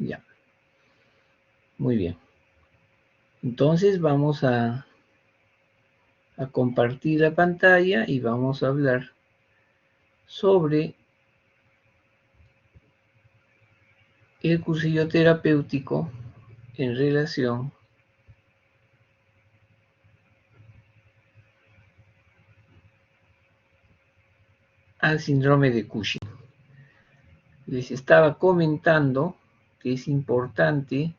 Ya, muy bien. Entonces vamos a compartir la pantalla y vamos a hablar sobre el cursillo terapéutico en relación al síndrome de Cushing. Les estaba comentando que es importante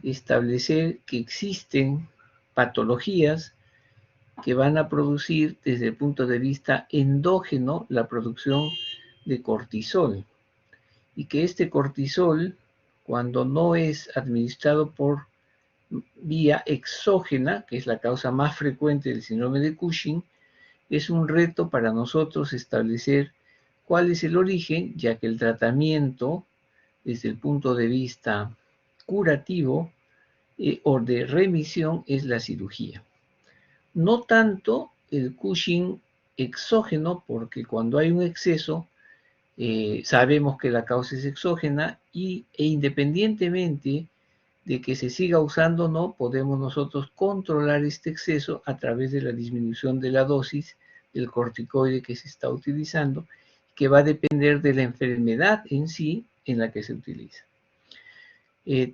establecer que existen patologías que van a producir desde el punto de vista endógeno la producción de cortisol y que este cortisol, cuando no es administrado por vía exógena, que es la causa más frecuente del síndrome de Cushing, es un reto para nosotros establecer cuál es el origen, ya que el tratamiento desde el punto de vista curativo o de remisión es la cirugía. No tanto el Cushing exógeno, porque cuando hay un exceso, sabemos que la causa es exógena e independientemente de que se siga usando o no, podemos nosotros controlar este exceso a través de la disminución de la dosis del corticoide que se está utilizando, que va a depender de la enfermedad en sí en la que se utiliza.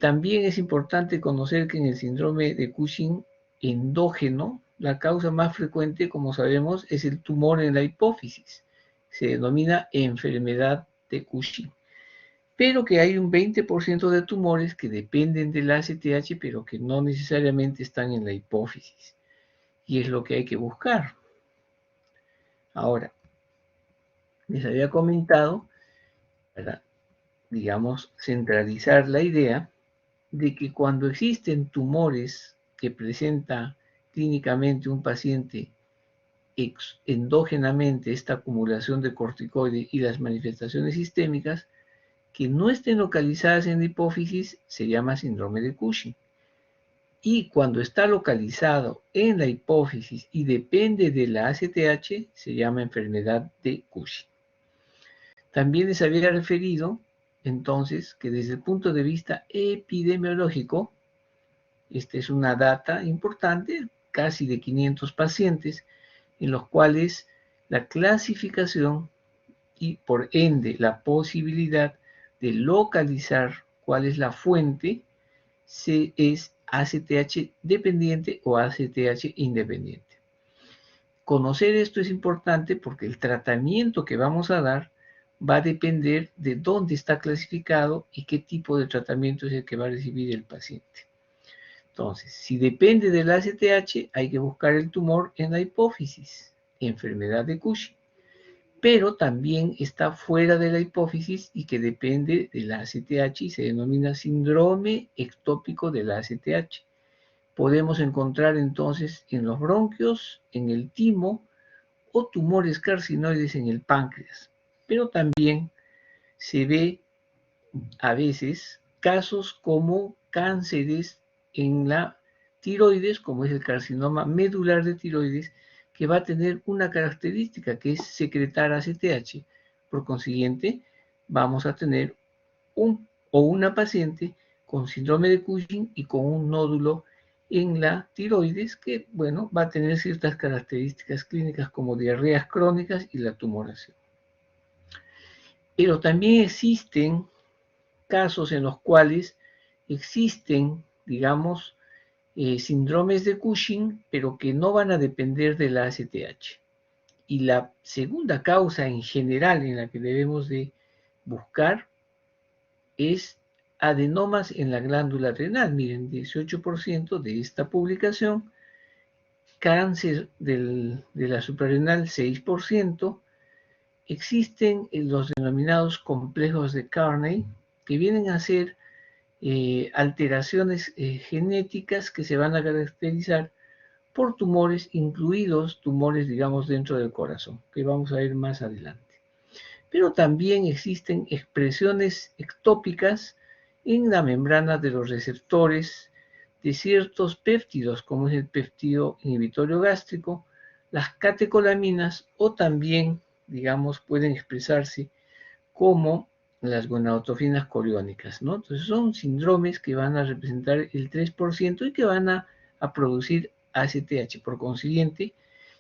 También es importante conocer que en el síndrome de Cushing endógeno, la causa más frecuente, como sabemos, es el tumor en la hipófisis. Se denomina enfermedad de Cushing. Pero que hay un 20% de tumores que dependen del ACTH, pero que no necesariamente están en la hipófisis. Y es lo que hay que buscar. Ahora, les había comentado, para, digamos, centralizar la idea, de que cuando existen tumores que presenta clínicamente un paciente endógenamente esta acumulación de corticoides y las manifestaciones sistémicas que no estén localizadas en la hipófisis se llama síndrome de Cushing. Y cuando está localizado en la hipófisis y depende de la ACTH se llama enfermedad de Cushing. También les había referido entonces que desde el punto de vista epidemiológico, esta es una data importante, casi de 500 pacientes, en los cuales la clasificación y por ende la posibilidad de localizar cuál es la fuente es ACTH dependiente o ACTH independiente. Conocer esto es importante porque el tratamiento que vamos a dar va a depender de dónde está clasificado y qué tipo de tratamiento es el que va a recibir el paciente. Entonces, si depende del ACTH, hay que buscar el tumor en la hipófisis, enfermedad de Cushing, pero también está fuera de la hipófisis y que depende del ACTH y se denomina síndrome ectópico del ACTH. Podemos encontrar entonces en los bronquios, en el timo o tumores carcinoides en el páncreas, pero también se ve a veces casos como cánceres en la tiroides, como es el carcinoma medular de tiroides, que va a tener una característica que es secretar ACTH. Por consiguiente, vamos a tener una paciente con síndrome de Cushing y con un nódulo en la tiroides que, bueno, va a tener ciertas características clínicas como diarreas crónicas y la tumoración. Pero también existen casos en los cuales existen, digamos, síndromes de Cushing, pero que no van a depender de la ACTH. Y la segunda causa en general en la que debemos de buscar es adenomas en la glándula renal. Miren, 18% de esta publicación, cáncer de la suprarrenal 6%, existen los denominados complejos de Carney, que vienen a ser alteraciones genéticas que se van a caracterizar por tumores, incluidos tumores, digamos, dentro del corazón, que vamos a ver más adelante. Pero también existen expresiones ectópicas en la membrana de los receptores de ciertos péptidos, como es el péptido inhibitorio gástrico, las catecolaminas, o también, digamos, pueden expresarse como las gonadotrofinas coriónicas, ¿no? Entonces son síndromes que van a representar el 3% y que van a producir ACTH. Por consiguiente,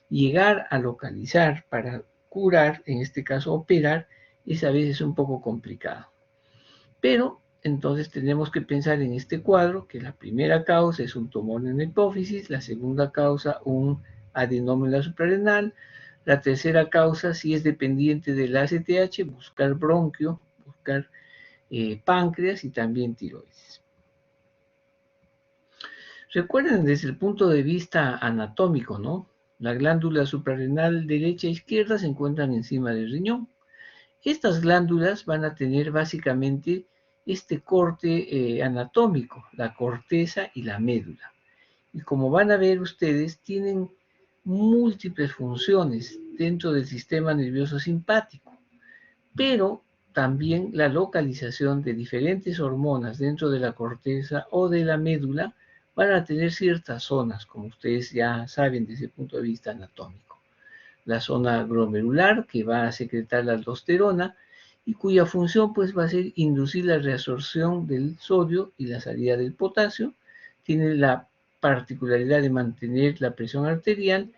llegar a localizar para curar, en este caso operar, es a veces un poco complicado. Pero entonces tenemos que pensar en este cuadro que la primera causa es un tumor en la hipófisis, la segunda causa un adenoma en la suprarrenal, la tercera causa, si es dependiente del ACTH, buscar bronquio, buscar páncreas y también tiroides. Recuerden desde el punto de vista anatómico, ¿no? La glándula suprarrenal derecha e izquierda se encuentran encima del riñón. Estas glándulas van a tener básicamente este corte anatómico, la corteza y la médula. Y como van a ver ustedes, tienen múltiples funciones dentro del sistema nervioso simpático, pero también la localización de diferentes hormonas dentro de la corteza o de la médula van a tener ciertas zonas, como ustedes ya saben desde el punto de vista anatómico. La zona glomerular, que va a secretar la aldosterona y cuya función pues va a ser inducir la reabsorción del sodio y la salida del potasio. Tiene la particularidad de mantener la presión arterial,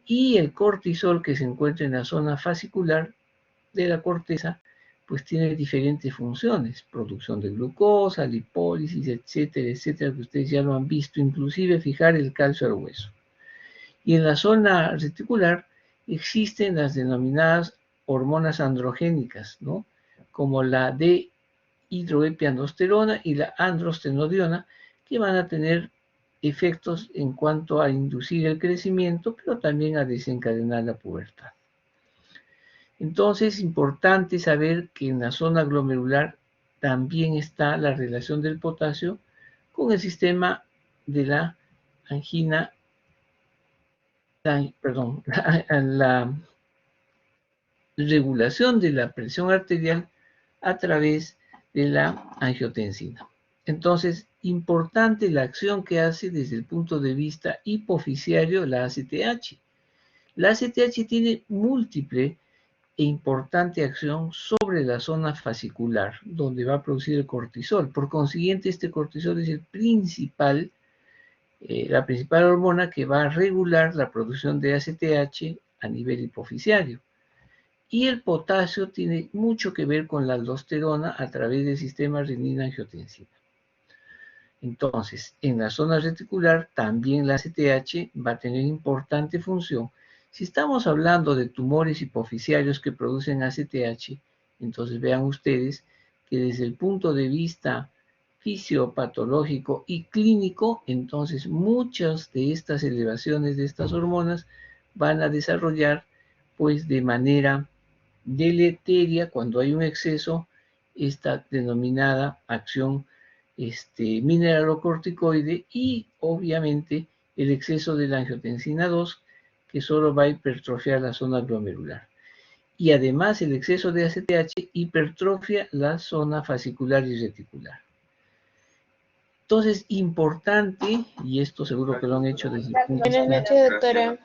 y el cortisol, que se encuentra en la zona fascicular de la corteza, pues tiene diferentes funciones, producción de glucosa, lipólisis, etcétera, etcétera, que ustedes ya lo han visto, inclusive fijar el calcio al hueso. Y en la zona reticular existen las denominadas hormonas androgénicas, ¿no? Como la de hidroepiandrosterona y la androstenodiona, que van a tener efectos en cuanto a inducir el crecimiento, pero también a desencadenar la pubertad. Entonces es importante saber que en la zona glomerular también está la relación del potasio con el sistema de la angina, la regulación de la presión arterial a través de la angiotensina. Entonces, importante la acción que hace desde el punto de vista hipofisiario la ACTH. La ACTH tiene múltiple e importante acción sobre la zona fascicular, donde va a producir el cortisol. Por consiguiente, este cortisol es la principal hormona que va a regular la producción de ACTH a nivel hipofisiario. Y el potasio tiene mucho que ver con la aldosterona a través del sistema renina-angiotensina. Entonces, en la zona reticular también la ACTH va a tener importante función. Si estamos hablando de tumores hipofisiarios que producen ACTH, entonces vean ustedes que desde el punto de vista fisiopatológico y clínico, entonces muchas de estas elevaciones de estas hormonas van a desarrollar pues de manera deleteria cuando hay un exceso, esta denominada acción mineralocorticoide, y obviamente el exceso de la angiotensina 2, que solo va a hipertrofiar la zona glomerular. Y además el exceso de ACTH hipertrofia la zona fascicular y reticular. Entonces, importante, y esto seguro que lo han hecho desde el punto de vista... Buenas noches, doctora.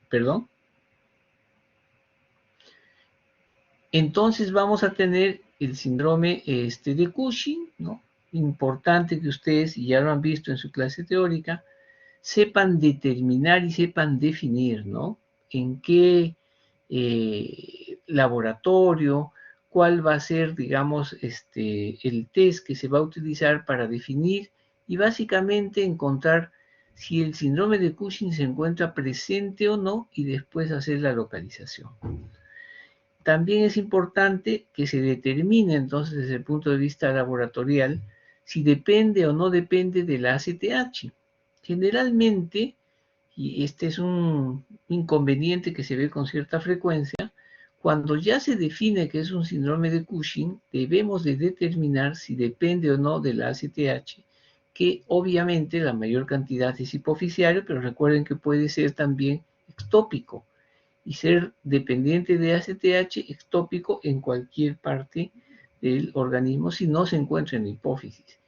¿Perdón? Entonces vamos a tener el síndrome de Cushing, ¿no? Importante que ustedes, y ya lo han visto en su clase teórica, sepan determinar y sepan definir, ¿no? En qué laboratorio, cuál va a ser, digamos, el test que se va a utilizar para definir y básicamente encontrar si el síndrome de Cushing se encuentra presente o no y después hacer la localización. También es importante que se determine entonces desde el punto de vista laboratorial si depende o no depende de la ACTH. Generalmente, y este es un inconveniente que se ve con cierta frecuencia, cuando ya se define que es un síndrome de Cushing, debemos de determinar si depende o no de la ACTH, que obviamente la mayor cantidad es hipofisiario, pero recuerden que puede ser también ectópico y ser dependiente de ACTH ectópico en cualquier parte del organismo si no se encuentra en la hipófisis.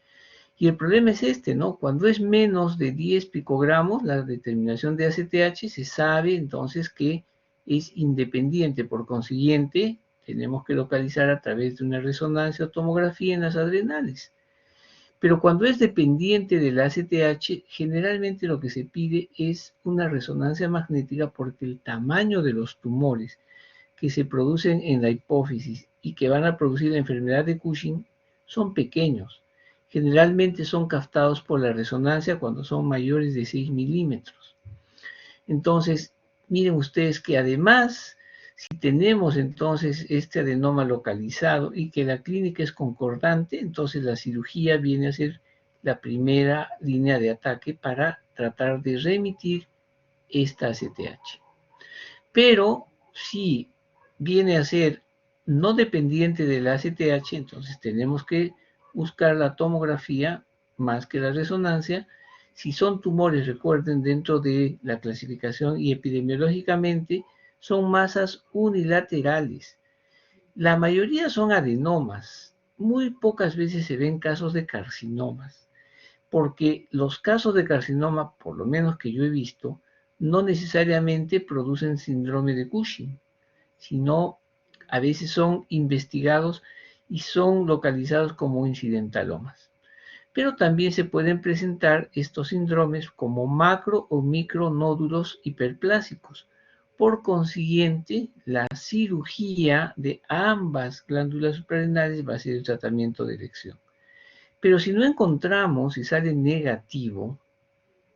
Y el problema es ¿no? Cuando es menos de 10 picogramos, la determinación de ACTH se sabe entonces que es independiente, por consiguiente, tenemos que localizar a través de una resonancia o tomografía en las adrenales. Pero cuando es dependiente del ACTH, generalmente lo que se pide es una resonancia magnética porque el tamaño de los tumores que se producen en la hipófisis y que van a producir la enfermedad de Cushing son pequeños. Generalmente son captados por la resonancia cuando son mayores de 6 milímetros. Entonces, miren ustedes que además, si tenemos entonces este adenoma localizado y que la clínica es concordante, entonces la cirugía viene a ser la primera línea de ataque para tratar de remitir esta ACTH. Pero si viene a ser no dependiente del ACTH, entonces tenemos que buscar la tomografía más que la resonancia. Si son tumores, recuerden, dentro de la clasificación y epidemiológicamente, son masas unilaterales. La mayoría son adenomas. Muy pocas veces se ven casos de carcinomas, porque los casos de carcinoma, por lo menos que yo he visto, no necesariamente producen síndrome de Cushing, sino a veces son investigados y son localizados como incidentalomas. Pero también se pueden presentar estos síndromes como macro o micronódulos hiperplásicos. Por consiguiente, la cirugía de ambas glándulas suprarrenales va a ser el tratamiento de elección. Pero si no encontramos y sale negativo,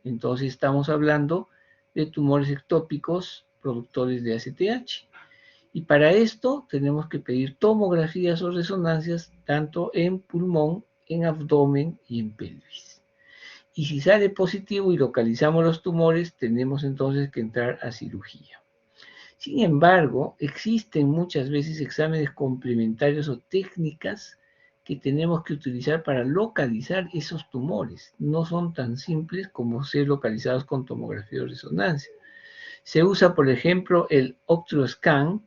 entonces estamos hablando de tumores ectópicos productores de ACTH. Y para esto tenemos que pedir tomografías o resonancias tanto en pulmón, en abdomen y en pelvis. Y si sale positivo y localizamos los tumores, tenemos entonces que entrar a cirugía. Sin embargo, existen muchas veces exámenes complementarios o técnicas que tenemos que utilizar para localizar esos tumores. No son tan simples como ser localizados con tomografía o resonancia. Se usa, por ejemplo, el Octreoscan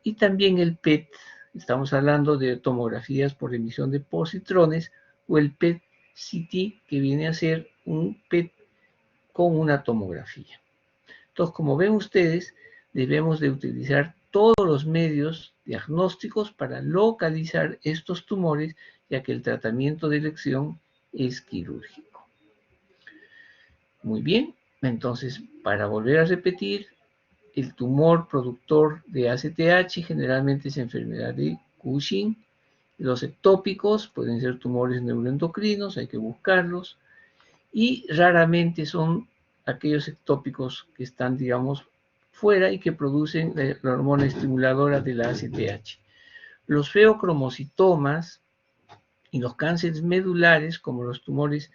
y también el PET. Estamos hablando de tomografías por emisión de positrones o el PET-CT, que viene a ser un PET con una tomografía. Entonces, como ven ustedes, debemos de utilizar todos los medios diagnósticos para localizar estos tumores, ya que el tratamiento de elección es quirúrgico. Muy bien, entonces, para volver a repetir, el tumor productor de ACTH generalmente es enfermedad de Cushing. Los ectópicos pueden ser tumores neuroendocrinos, hay que buscarlos. Y raramente son aquellos ectópicos que están, digamos, fuera y que producen la hormona estimuladora de la ACTH. Los feocromocitomas y los cánceres medulares, como los tumores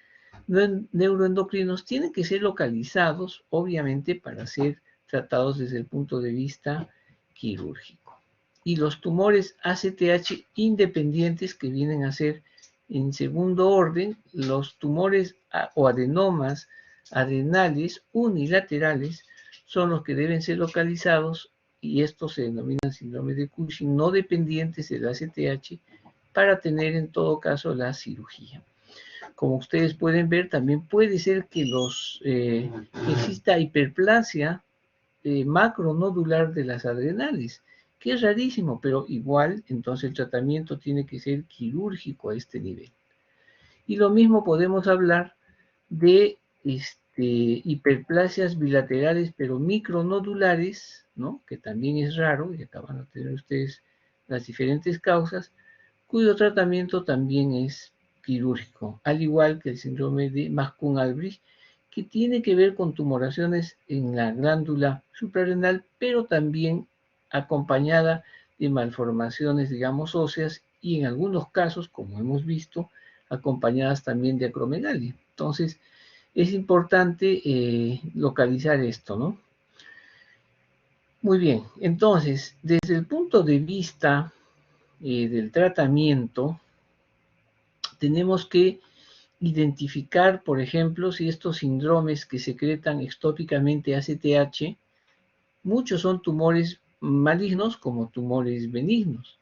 neuroendocrinos, tienen que ser localizados, obviamente, para ser tratados desde el punto de vista quirúrgico. Y los tumores ACTH independientes, que vienen a ser en segundo orden, los tumores o adenomas adrenales unilaterales son los que deben ser localizados y estos se denominan síndrome de Cushing no dependientes del ACTH para tener en todo caso la cirugía. Como ustedes pueden ver, también puede ser que exista hiperplasia macronodular de las adrenales, que es rarísimo, pero igual entonces el tratamiento tiene que ser quirúrgico a este nivel. Y lo mismo podemos hablar de hiperplasias bilaterales, pero micronodulares, ¿no? Que también es raro, y acá van a tener ustedes las diferentes causas, cuyo tratamiento también es quirúrgico, al igual que el síndrome de McCune-Albright, que tiene que ver con tumoraciones en la glándula suprarrenal, pero también acompañada de malformaciones, digamos, óseas, y en algunos casos, como hemos visto, acompañadas también de acromegalia. Entonces, es importante localizar esto, ¿no? Muy bien, entonces, desde el punto de vista del tratamiento, tenemos que identificar, por ejemplo, si estos síndromes que secretan ectópicamente ACTH, muchos son tumores malignos como tumores benignos.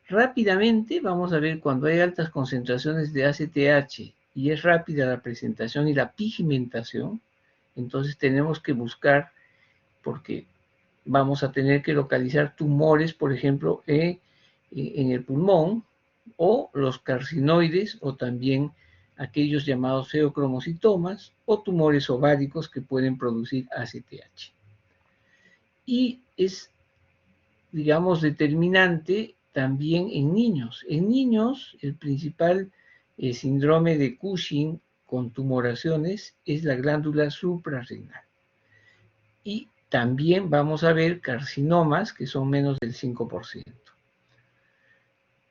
Rápidamente vamos a ver cuando hay altas concentraciones de ACTH y es rápida la presentación y la pigmentación, entonces tenemos que buscar, porque vamos a tener que localizar tumores, por ejemplo, en el pulmón, o los carcinoides, o también aquellos llamados feocromocitomas, o tumores ováricos que pueden producir ACTH. Y es, digamos, determinante también en niños. En niños, el principal síndrome de Cushing con tumoraciones es la glándula suprarrenal. Y también vamos a ver carcinomas que son menos del 5%.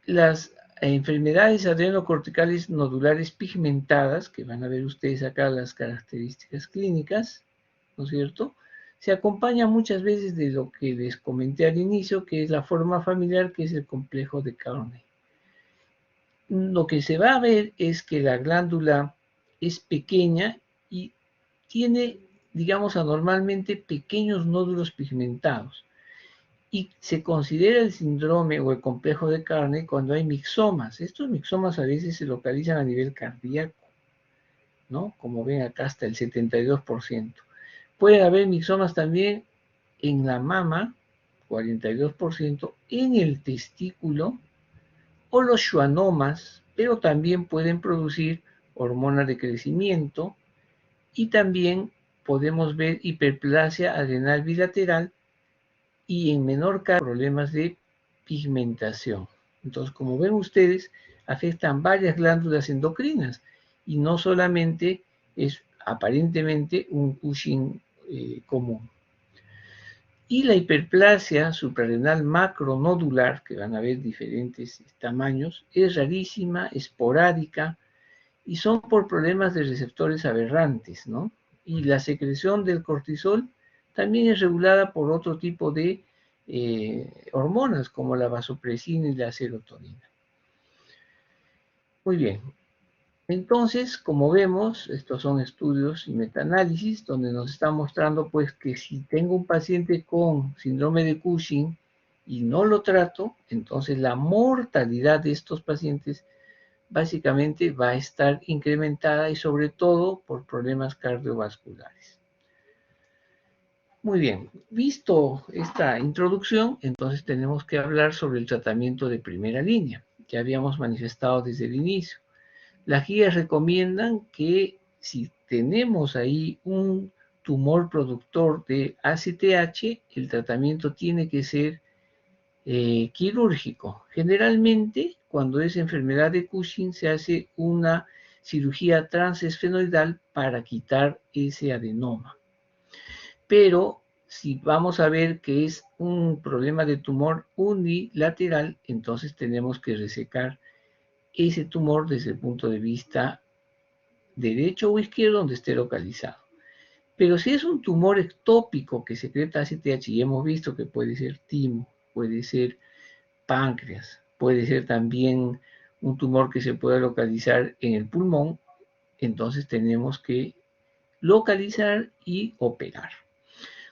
Las enfermedades adrenocorticales nodulares pigmentadas, que van a ver ustedes acá las características clínicas, ¿no es cierto?, se acompaña muchas veces de lo que les comenté al inicio, que es la forma familiar, que es el complejo de Carney. Lo que se va a ver es que la glándula es pequeña y tiene, digamos, anormalmente pequeños nódulos pigmentados. Y se considera el síndrome o el complejo de Carney cuando hay mixomas. Estos mixomas a veces se localizan a nivel cardíaco, ¿no? Como ven acá, hasta el 72%. Puede haber mixomas también en la mama, 42%, en el testículo, o los schwannomas, pero también pueden producir hormonas de crecimiento, y también podemos ver hiperplasia adrenal bilateral, y en menor caso problemas de pigmentación. Entonces, como ven ustedes, afectan varias glándulas endocrinas y no solamente es aparentemente un Cushing común. Y la hiperplasia suprarrenal macronodular, que van a ver diferentes tamaños, es rarísima, esporádica, y son por problemas de receptores aberrantes, ¿no? Y la secreción del cortisol también es regulada por otro tipo de hormonas, como la vasopresina y la serotonina. Muy bien. Entonces, como vemos, estos son estudios y metaanálisis donde nos está mostrando pues que si tengo un paciente con síndrome de Cushing y no lo trato, entonces la mortalidad de estos pacientes básicamente va a estar incrementada, y sobre todo por problemas cardiovasculares. Muy bien, visto esta introducción, entonces tenemos que hablar sobre el tratamiento de primera línea, que habíamos manifestado desde el inicio. Las guías recomiendan que si tenemos ahí un tumor productor de ACTH, el tratamiento tiene que ser quirúrgico. Generalmente, cuando es enfermedad de Cushing, se hace una cirugía transesfenoidal para quitar ese adenoma. Pero si vamos a ver que es un problema de tumor unilateral, entonces tenemos que resecar ese tumor desde el punto de vista derecho o izquierdo donde esté localizado. Pero si es un tumor ectópico que secreta ACTH, y hemos visto que puede ser timo, puede ser páncreas, puede ser también un tumor que se pueda localizar en el pulmón, entonces tenemos que localizar y operar.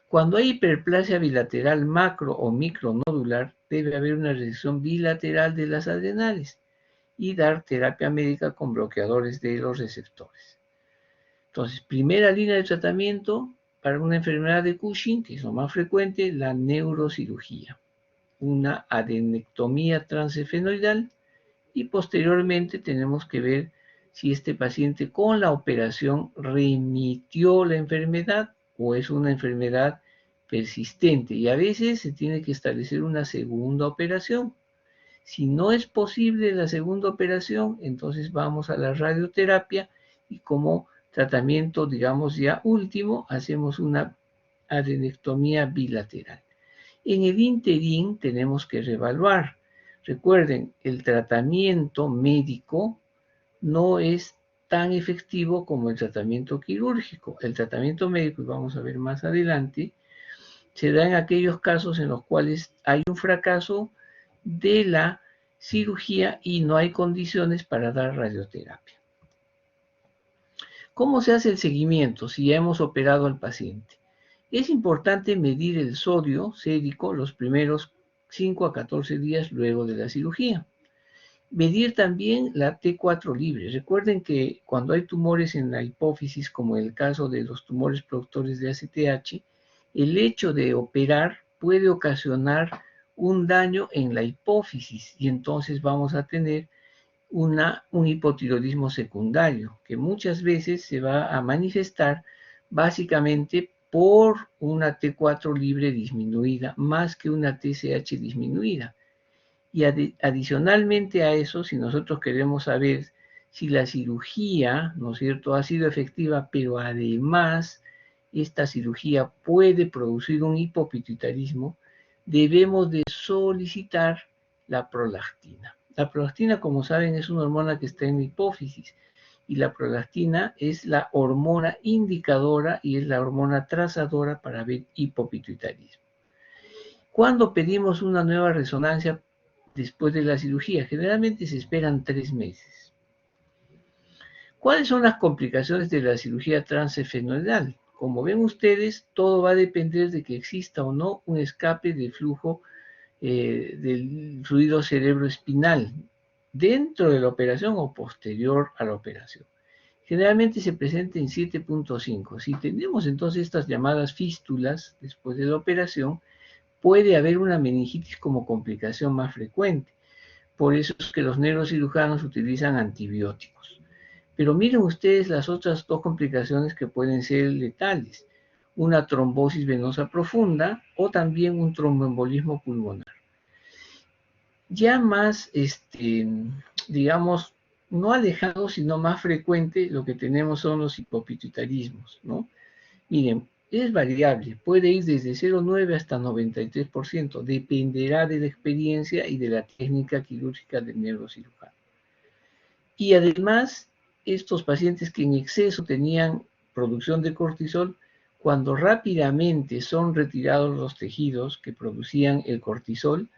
Cuando hay hiperplasia bilateral macro o micronodular, debe haber una resección bilateral de las adrenales y dar terapia médica con bloqueadores de los receptores. Entonces, primera línea de tratamiento para una enfermedad de Cushing, que es lo más frecuente, la neurocirugía, una adenectomía transesfenoidal, y posteriormente tenemos que ver si este paciente con la operación remitió la enfermedad o es una enfermedad persistente, y a veces se tiene que establecer una segunda operación. Si no es posible la segunda operación, entonces vamos a la radioterapia, y como tratamiento, digamos ya último, hacemos una adenectomía bilateral. En el interín tenemos que reevaluar. Recuerden, el tratamiento médico no es tan efectivo como el tratamiento quirúrgico. El tratamiento médico, y vamos a ver más adelante, se da en aquellos casos en los cuales hay un fracaso de la cirugía y no hay condiciones para dar radioterapia. ¿Cómo se hace el seguimiento si ya hemos operado al paciente? Es importante medir el sodio sérico los primeros 5 a 14 días luego de la cirugía. Medir también la T4 libre. Recuerden que cuando hay tumores en la hipófisis, como el caso de los tumores productores de ACTH, el hecho de operar puede ocasionar un daño en la hipófisis y entonces vamos a tener un hipotiroidismo secundario, que muchas veces se va a manifestar básicamente por una T4 libre disminuida, más que una TSH disminuida. Y adicionalmente a eso, si nosotros queremos saber si la cirugía, ¿no es cierto?, ha sido efectiva, pero además esta cirugía puede producir un hipopituitarismo, debemos de solicitar la prolactina. La prolactina, como saben, es una hormona que está en la hipófisis y la prolactina es la hormona indicadora y es la hormona trazadora para ver hipopituitarismo. ¿Cuándo pedimos una nueva resonancia después de la cirugía? Generalmente se esperan 3 meses. ¿Cuáles son las complicaciones de la cirugía transefenoidal? Como ven ustedes, todo va a depender de que exista o no un escape de flujo del fluido cerebroespinal dentro de la operación o posterior a la operación. Generalmente se presenta en 7.5. Si tenemos entonces estas llamadas fístulas después de la operación, puede haber una meningitis como complicación más frecuente. Por eso es que los neurocirujanos utilizan antibióticos. Pero miren ustedes las otras dos complicaciones que pueden ser letales. Una trombosis venosa profunda o también un tromboembolismo pulmonar. Ya más, digamos, no alejado, sino más frecuente, lo que tenemos son los hipopituitarismos, ¿no? Miren, es variable, puede ir desde 0,9 hasta 93%, dependerá de la experiencia y de la técnica quirúrgica del neurocirujano. Y además, estos pacientes que en exceso tenían producción de cortisol, cuando rápidamente son retirados los tejidos que producían el cortisol,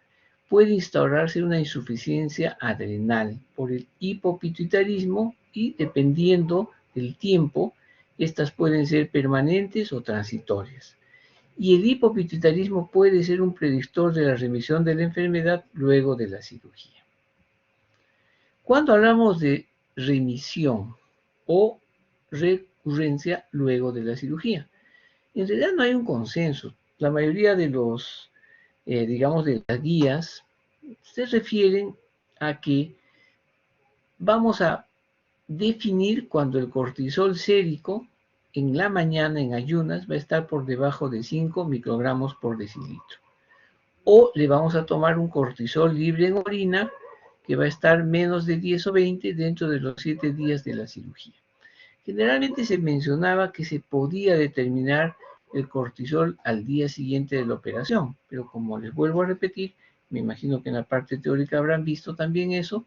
puede instaurarse una insuficiencia adrenal por el hipopituitarismo y dependiendo del tiempo, estas pueden ser permanentes o transitorias. Y el hipopituitarismo puede ser un predictor de la remisión de la enfermedad luego de la cirugía. Cuando hablamos de remisión o recurrencia luego de la cirugía, en realidad no hay un consenso. La mayoría de los, digamos, de las guías se refieren a que vamos a definir cuando el cortisol sérico en la mañana en ayunas va a estar por debajo de 5 microgramos por decilitro. O le vamos a tomar un cortisol libre en orina que va a estar menos de 10 o 20 dentro de los 7 días de la cirugía. Generalmente se mencionaba que se podía determinar el cortisol al día siguiente de la operación, pero como les vuelvo a repetir, me imagino que en la parte teórica habrán visto también eso,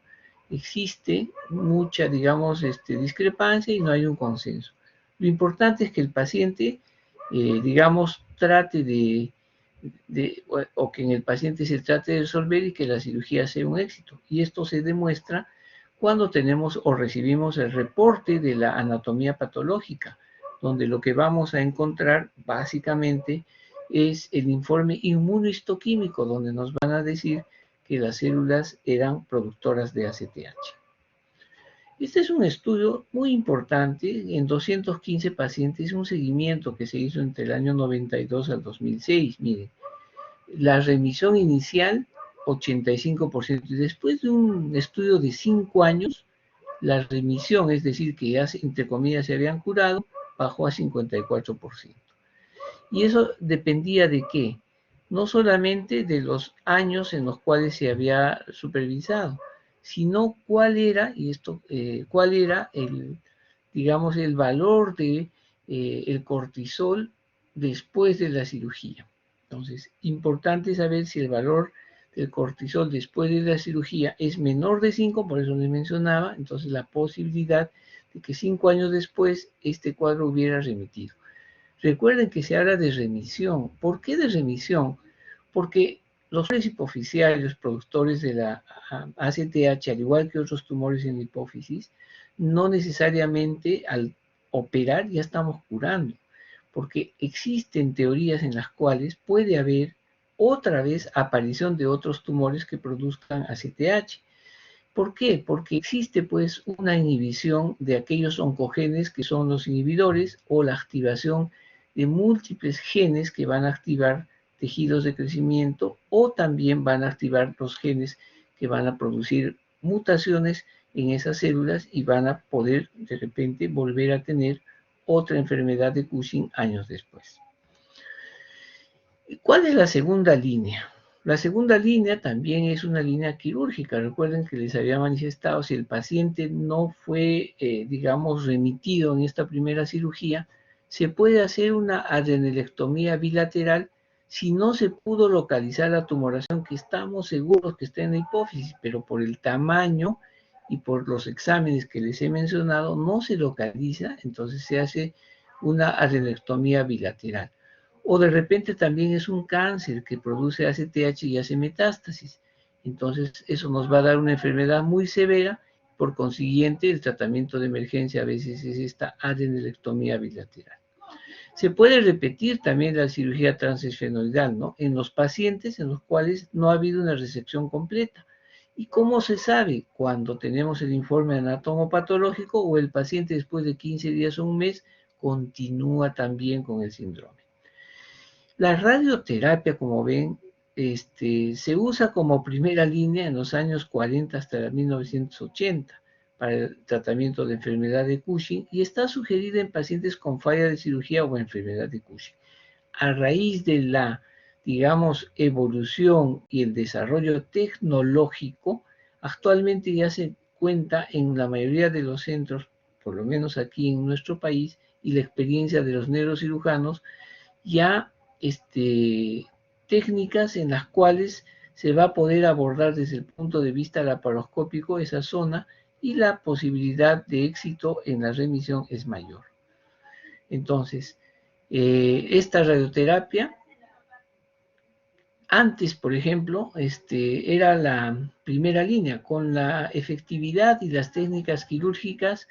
existe mucha, digamos, discrepancia y no hay un consenso. Lo importante es que el paciente, digamos, trate o que en el paciente se trate de resolver y que la cirugía sea un éxito. Y esto se demuestra cuando tenemos o recibimos el reporte de la anatomía patológica, donde lo que vamos a encontrar básicamente es el informe inmunohistoquímico, donde nos van a decir que las células eran productoras de ACTH. Este es un estudio muy importante en 215 pacientes, un seguimiento que se hizo entre el año 92 al 2006. Miren, la remisión inicial 85%. Y después de un estudio de 5 años, la remisión, es decir, que ya, entre comillas, se habían curado, bajó a 54%. Y eso dependía de qué? No solamente de los años en los cuales se había supervisado, sino cuál era, cuál era el, digamos, el valor de el cortisol después de la cirugía. Entonces, importante saber si el valor del cortisol después de la cirugía es menor de 5, por eso les mencionaba, entonces la posibilidad de que 5 años después este cuadro hubiera remitido. Recuerden que se habla de remisión. ¿Por qué de remisión? Porque los tumores hipoficiarios productores de la ACTH, al igual que otros tumores en la hipófisis, no necesariamente al operar ya estamos curando, porque existen teorías en las cuales puede haber otra vez aparición de otros tumores que produzcan ACTH. ¿Por qué? Porque existe pues una inhibición de aquellos oncogenes que son los inhibidores o la activación de múltiples genes que van a activar tejidos de crecimiento, o también van a activar los genes que van a producir mutaciones en esas células y van a poder de repente volver a tener otra enfermedad de Cushing años después. ¿Cuál es la segunda línea? La segunda línea también es una línea quirúrgica. Recuerden que les había manifestado, si el paciente no fue, digamos, remitido en esta primera cirugía, se puede hacer una adrenelectomía bilateral si no se pudo localizar la tumoración, que estamos seguros que está en la hipófisis, pero por el tamaño y por los exámenes que les he mencionado, no se localiza, entonces se hace una adrenelectomía bilateral. O de repente también es un cáncer que produce ACTH y hace metástasis. Entonces eso nos va a dar una enfermedad muy severa, por consiguiente el tratamiento de emergencia a veces es esta adrenelectomía bilateral. Se puede repetir también la cirugía transesfenoidal, ¿no? En los pacientes en los cuales no ha habido una resección completa. ¿Y cómo se sabe? Cuando tenemos el informe anatomopatológico o el paciente después de 15 días o un mes continúa también con el síndrome. La radioterapia, como ven, se usa como primera línea en los años 40 hasta 1980 para el tratamiento de enfermedad de Cushing y está sugerida en pacientes con falla de cirugía o enfermedad de Cushing. A raíz de la, digamos, evolución y el desarrollo tecnológico, actualmente ya se cuenta en la mayoría de los centros, por lo menos aquí en nuestro país, y la experiencia de los neurocirujanos, ya técnicas en las cuales se va a poder abordar desde el punto de vista laparoscópico esa zona y la posibilidad de éxito en la remisión es mayor. Entonces, esta radioterapia, antes, por ejemplo, era la primera línea. Con la efectividad y las técnicas quirúrgicas,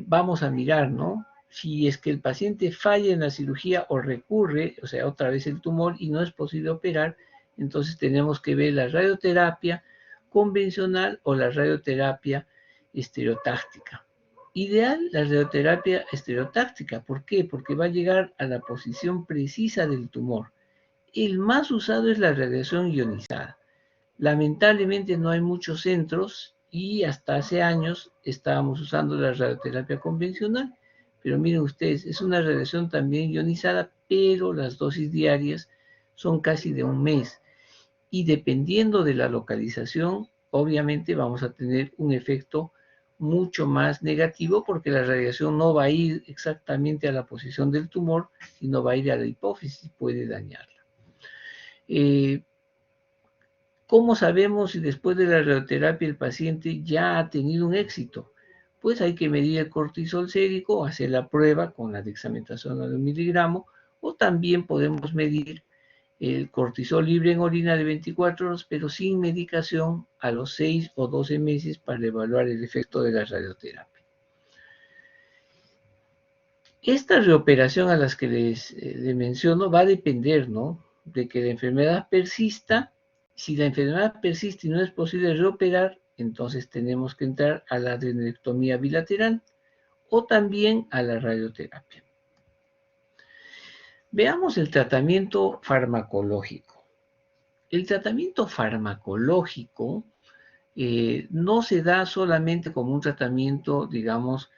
vamos a mirar, ¿no? Si es que el paciente falla en la cirugía o recurre, o sea, otra vez el tumor y no es posible operar, entonces tenemos que ver la radioterapia convencional o la radioterapia estereotáctica. Ideal la radioterapia estereotáctica. ¿Por qué? Porque va a llegar a la posición precisa del tumor. El más usado es la radiación ionizada. Lamentablemente no hay muchos centros y hasta hace años estábamos usando la radioterapia convencional. Pero miren ustedes, es una radiación también ionizada, pero las dosis diarias son casi de un mes. Y dependiendo de la localización, obviamente vamos a tener un efecto mucho más negativo porque la radiación no va a ir exactamente a la posición del tumor, sino va a ir a la hipófisis y puede dañarla. ¿Cómo sabemos si después de la radioterapia el paciente ya ha tenido un éxito? Pues hay que medir el cortisol sérico, hacer la prueba con la dexametasona de 1 miligramo, o también podemos medir el cortisol libre en orina de 24 horas, pero sin medicación a los 6 o 12 meses para evaluar el efecto de la radioterapia. Esta reoperación a las que les menciono va a depender, ¿no?, de que la enfermedad persista. Si la enfermedad persiste y no es posible reoperar, entonces tenemos que entrar a la adrenelectomía bilateral o también a la radioterapia. Veamos el tratamiento farmacológico. El tratamiento farmacológico no se da solamente como un tratamiento, digamos,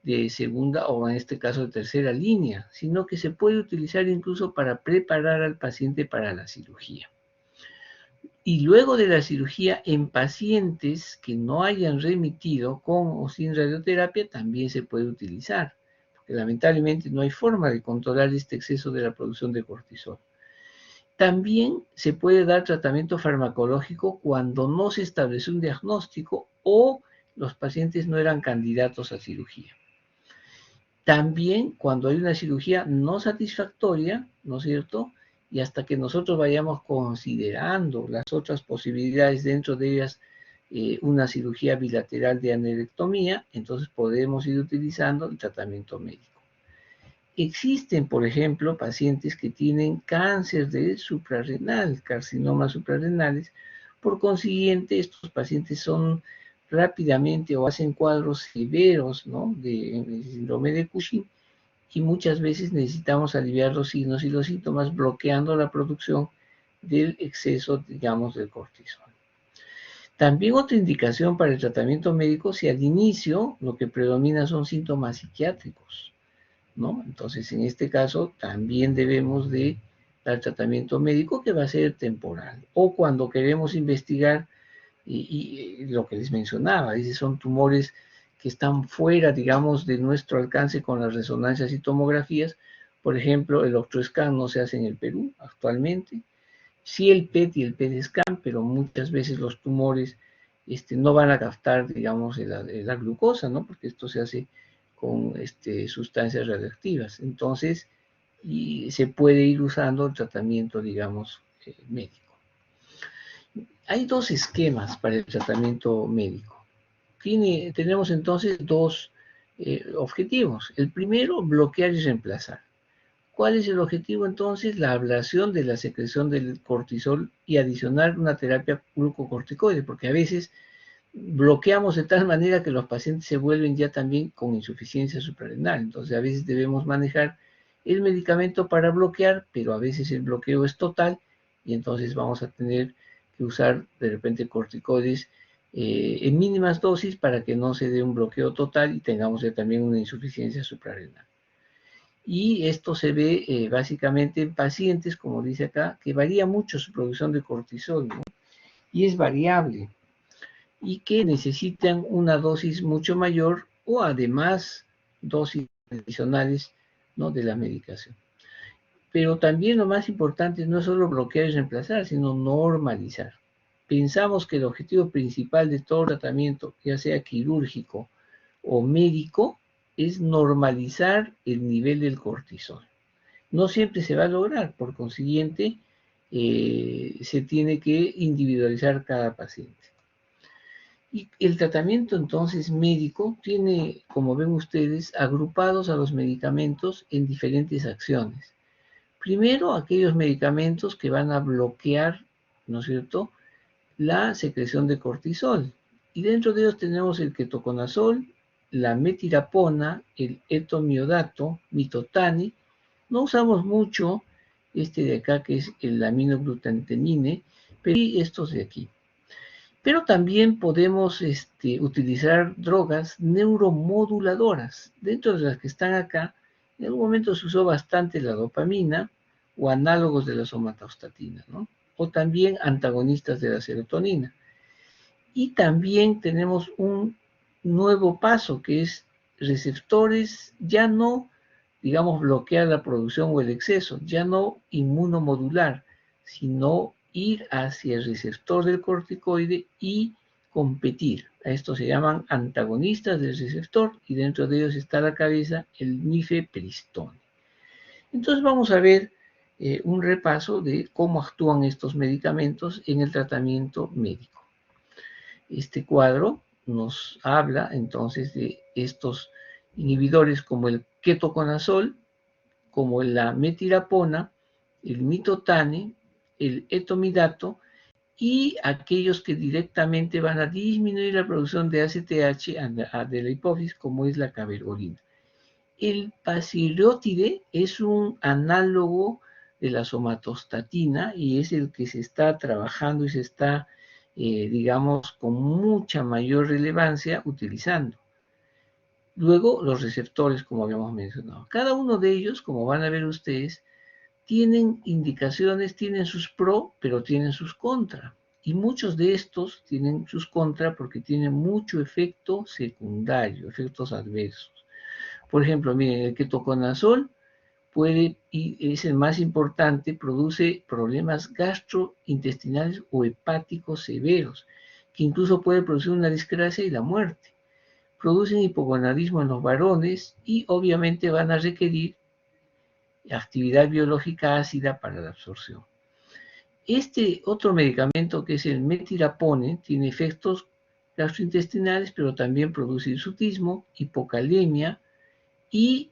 de segunda o en este caso de tercera línea, sino que se puede utilizar incluso para preparar al paciente para la cirugía. Y luego de la cirugía, en pacientes que no hayan remitido con o sin radioterapia, también se puede utilizar, porque lamentablemente no hay forma de controlar este exceso de la producción de cortisol. También se puede dar tratamiento farmacológico cuando no se estableció un diagnóstico o los pacientes no eran candidatos a cirugía. También cuando hay una cirugía no satisfactoria, ¿no es cierto?, y hasta que nosotros vayamos considerando las otras posibilidades, dentro de ellas una cirugía bilateral de anerectomía, entonces podemos ir utilizando el tratamiento médico. Existen, por ejemplo, pacientes que tienen cáncer de suprarrenal, carcinomas suprarrenales. Por consiguiente, estos pacientes son rápidamente o hacen cuadros severos, ¿no?, de síndrome de Cushing, y muchas veces necesitamos aliviar los signos y los síntomas bloqueando la producción del exceso, digamos, del cortisol. También otra indicación para el tratamiento médico si al inicio lo que predomina son síntomas psiquiátricos, ¿no? Entonces, en este caso, también debemos de dar tratamiento médico que va a ser temporal. O cuando queremos investigar, y lo que les mencionaba, dice, son tumores que están fuera, digamos, de nuestro alcance con las resonancias y tomografías. Por ejemplo, el octoscan no se hace en el Perú actualmente. Sí el PET y el PET-scan, pero muchas veces los tumores no van a captar, digamos, la glucosa, ¿no? Porque esto se hace con sustancias radioactivas. Entonces, y se puede ir usando el tratamiento, digamos, médico. Hay dos esquemas para el tratamiento médico. Tenemos entonces dos objetivos. El primero, bloquear y reemplazar. ¿Cuál es el objetivo entonces? La ablación de la secreción del cortisol y adicionar una terapia glucocorticoide, porque a veces bloqueamos de tal manera que los pacientes se vuelven ya también con insuficiencia suprarrenal. Entonces a veces debemos manejar el medicamento para bloquear, pero a veces el bloqueo es total y entonces vamos a tener que usar de repente corticoides en mínimas dosis para que no se dé un bloqueo total y tengamos ya también una insuficiencia suprarrenal. Y esto se ve básicamente en pacientes, como dice acá, que varía mucho su producción de cortisol, ¿no? Y es variable y que necesitan una dosis mucho mayor o además dosis adicionales, ¿no?, de la medicación. Pero también lo más importante no es solo bloquear y reemplazar, sino normalizar. Pensamos que el objetivo principal de todo tratamiento, ya sea quirúrgico o médico, es normalizar el nivel del cortisol. No siempre se va a lograr, por consiguiente, se tiene que individualizar cada paciente. Y el tratamiento entonces médico tiene, como ven ustedes, agrupados a los medicamentos en diferentes acciones. Primero, aquellos medicamentos que van a bloquear, ¿no es cierto?, la secreción de cortisol. Y dentro de ellos tenemos el ketoconazol, la metilapona, el etomiodato, mitotani. No usamos mucho este de acá, que es el aminoglutamine, pero sí estos de aquí. Pero también podemos utilizar drogas neuromoduladoras. Dentro de las que están acá, en algún momento se usó bastante la dopamina o análogos de la somatostatina, ¿no? O también antagonistas de la serotonina. Y también tenemos un nuevo paso que es receptores, ya no, digamos, bloquear la producción o el exceso, ya no inmunomodular, sino ir hacia el receptor del corticoide y competir. A esto se llaman antagonistas del receptor y dentro de ellos está la cabeza, el mifepristone. Entonces vamos a ver un repaso de cómo actúan estos medicamentos en el tratamiento médico. Este cuadro nos habla entonces de estos inhibidores como el ketoconazol, como la metilapona, el mitotane, el etomidato y aquellos que directamente van a disminuir la producción de ACTH de la hipófisis, como es la cabergolina. El pasireotide es un análogo de la somatostatina y es el que se está trabajando y se está, digamos, con mucha mayor relevancia utilizando. Luego, los receptores, como habíamos mencionado. Cada uno de ellos, como van a ver ustedes, tienen indicaciones, tienen sus pro, pero tienen sus contra. Y muchos de estos tienen sus contra porque tienen mucho efecto secundario, efectos adversos. Por ejemplo, miren, el ketoconazol puede, y es el más importante, produce problemas gastrointestinales o hepáticos severos, que incluso puede producir una discrasia y la muerte. Producen hipogonadismo en los varones y obviamente van a requerir actividad biológica ácida para la absorción. Este otro medicamento, que es el metilapone, tiene efectos gastrointestinales, pero también produce hirsutismo, hipocalemia y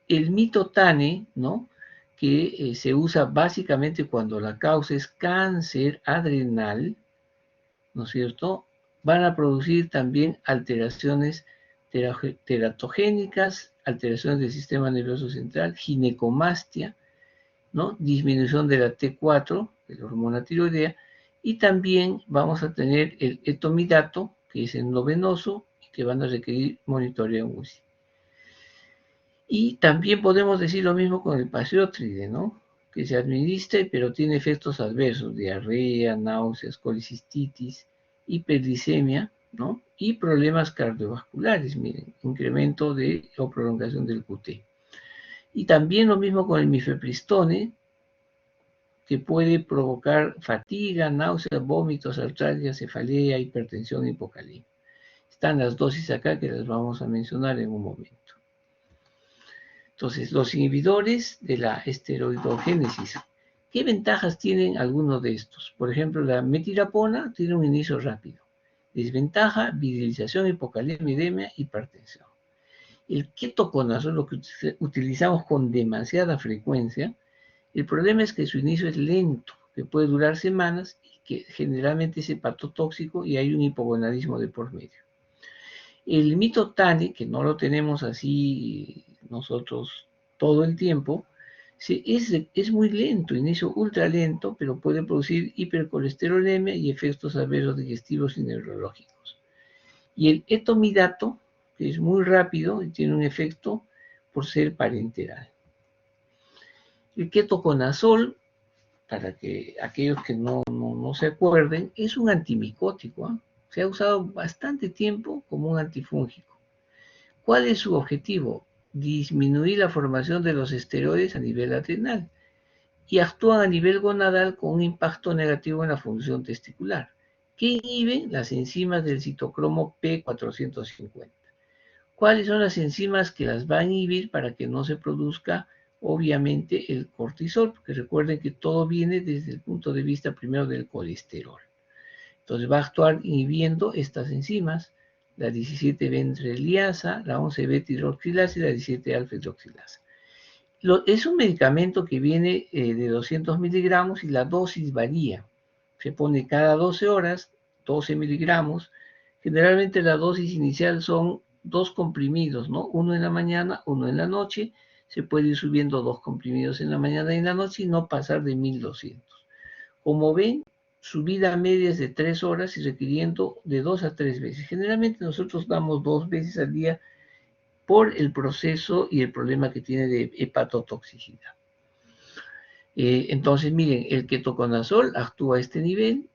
el mitotane, ¿no?, que se usa básicamente cuando la causa es cáncer adrenal, ¿no es cierto?, van a producir también alteraciones teratogénicas, alteraciones del sistema nervioso central, ginecomastia, ¿no? Disminución de la T4, de la hormona tiroidea, y también vamos a tener el etomidato, que es endovenoso, y que van a requerir monitoreo en UCI. Y también podemos decir lo mismo con el pasiótride, ¿no? Que se administra, pero tiene efectos adversos, diarrea, náuseas, colicistitis, hiperglicemia, ¿no? Y problemas cardiovasculares, miren, incremento de o prolongación del QT. Y también lo mismo con el mifepristone, que puede provocar fatiga, náuseas, vómitos, artralgia, cefalea, hipertensión, hipocalemia. Están las dosis acá que las vamos a mencionar en un momento. Entonces, los inhibidores de la esteroidogénesis, ¿qué ventajas tienen algunos de estos? Por ejemplo, la metilapona tiene un inicio rápido. Desventaja, virilización, hipocalemia, edema, hipertensión. El ketoconazol, lo que utilizamos con demasiada frecuencia, el problema es que su inicio es lento, que puede durar semanas y que generalmente es hepatotóxico y hay un hipogonadismo de por medio. El mitotane, que no lo tenemos así nosotros todo el tiempo, es muy lento, inicio ultra lento, pero puede producir hipercolesterolemia y efectos adversos digestivos y neurológicos. Y el etomidato, que es muy rápido y tiene un efecto por ser parenteral. El ketoconazol, para que aquellos que no se acuerden, es un antimicótico, ¿eh? Se ha usado bastante tiempo como un antifúngico. ¿Cuál es su objetivo? Disminuir la formación de los esteroides a nivel adrenal y actúan a nivel gonadal con un impacto negativo en la función testicular, que inhiben las enzimas del citocromo P450. ¿Cuáles son las enzimas que las van a inhibir para que no se produzca, obviamente, el cortisol? Porque recuerden que todo viene desde el punto de vista primero del colesterol. Entonces va a actuar inhibiendo estas enzimas, la 17-benreliasa, la 11-beta-hidroxilasa y la 17-alfa-hidroxilasa. Es un medicamento que viene de 200 miligramos y la dosis varía. Se pone cada 12 horas, 12 miligramos. Generalmente la dosis inicial son 2 comprimidos, ¿no? Uno en la mañana, uno en la noche. Se puede ir subiendo 2 comprimidos en la mañana y en la noche y no pasar de 1200. Como ven, su vida media es de 3 horas y requiriendo de 2 a 3 veces. Generalmente nosotros damos 2 veces al día por el proceso y el problema que tiene de hepatotoxicidad. Entonces, miren, el ketoconazol actúa a este nivel,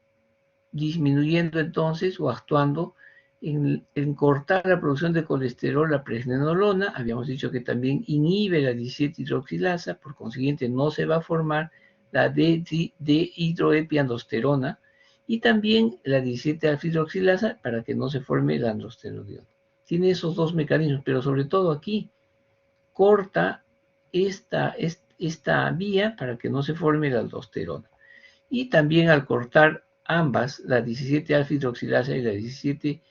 disminuyendo entonces o actuando en cortar la producción de colesterol, la pregnenolona. Habíamos dicho que también inhibe la 17-hidroxilasa, por consiguiente no se va a formar la dehidroepiandrosterona y también la 17-alfa-hidroxilasa para que no se forme la androstenediona. Tiene esos dos mecanismos, pero sobre todo aquí corta esta vía para que no se forme la aldosterona. Y también al cortar ambas, la 17-alfa-hidroxilasa y la 17,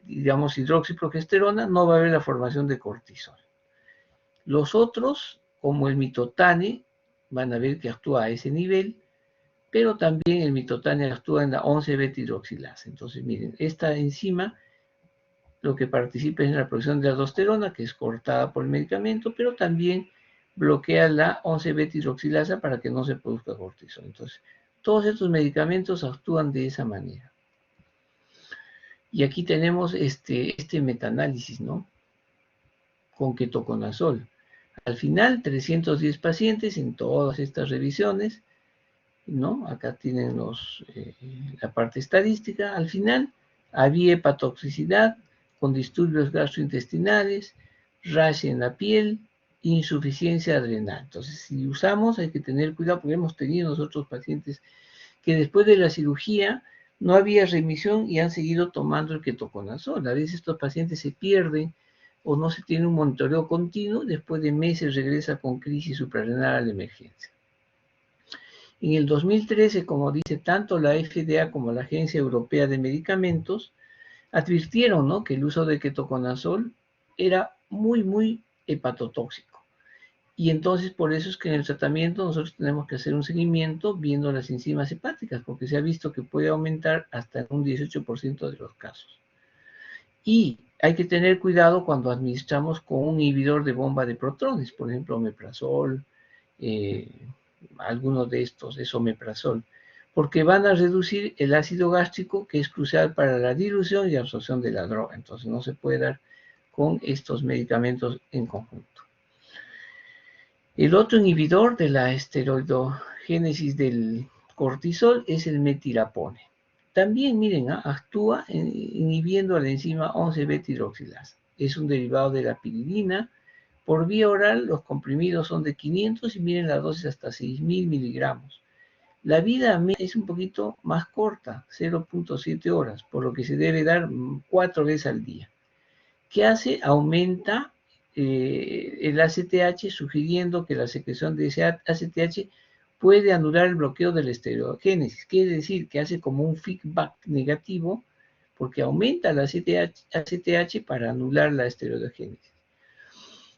digamos, hidroxiprogesterona, no va a haber la formación de cortisol. Los otros, como el mitotane, van a ver que actúa a ese nivel, pero también el mitotane actúa en la 11-beta-hidroxilasa. Entonces, miren, esta enzima lo que participa es en la producción de aldosterona, que es cortada por el medicamento, pero también bloquea la 11-beta-hidroxilasa para que no se produzca cortisol. Entonces, todos estos medicamentos actúan de esa manera. Y aquí tenemos este metaanálisis, ¿no? Con ketoconazol. Al final, 310 pacientes en todas estas revisiones, ¿no? Acá tienen la parte estadística. Al final, había hepatotoxicidad con disturbios gastrointestinales, rash en la piel, insuficiencia adrenal. Entonces, si usamos, hay que tener cuidado porque hemos tenido nosotros pacientes que después de la cirugía no había remisión y han seguido tomando el ketoconazol. A veces estos pacientes se pierden o no se tiene un monitoreo continuo, después de meses regresa con crisis suprarrenal a la emergencia. En el 2013, como dice tanto la FDA como la Agencia Europea de Medicamentos, advirtieron, ¿no?, que el uso de ketoconazol era muy hepatotóxico. Y entonces por eso es que en el tratamiento nosotros tenemos que hacer un seguimiento viendo las enzimas hepáticas, porque se ha visto que puede aumentar hasta un 18% de los casos. Y hay que tener cuidado cuando administramos con un inhibidor de bomba de protones, por ejemplo, omeprazol, algunos de estos es omeprazol, porque van a reducir el ácido gástrico, que es crucial para la dilución y absorción de la droga. Entonces no se puede dar con estos medicamentos en conjunto. El otro inhibidor de la esteroidogénesis del cortisol es el metilapone. También, miren, actúa inhibiendo a la enzima 11-beta-hidroxilasa. Es un derivado de la piridina. Por vía oral, los comprimidos son de 500 y miren la dosis hasta 6.000 miligramos. La vida es un poquito más corta, 0.7 horas, por lo que se debe dar 4 veces al día. ¿Qué hace? Aumenta el ACTH, sugiriendo que la secreción de ese ACTH puede anular el bloqueo de la esteroidogénesis. Quiere decir que hace como un feedback negativo, porque aumenta el ACTH para anular la esteroidogénesis.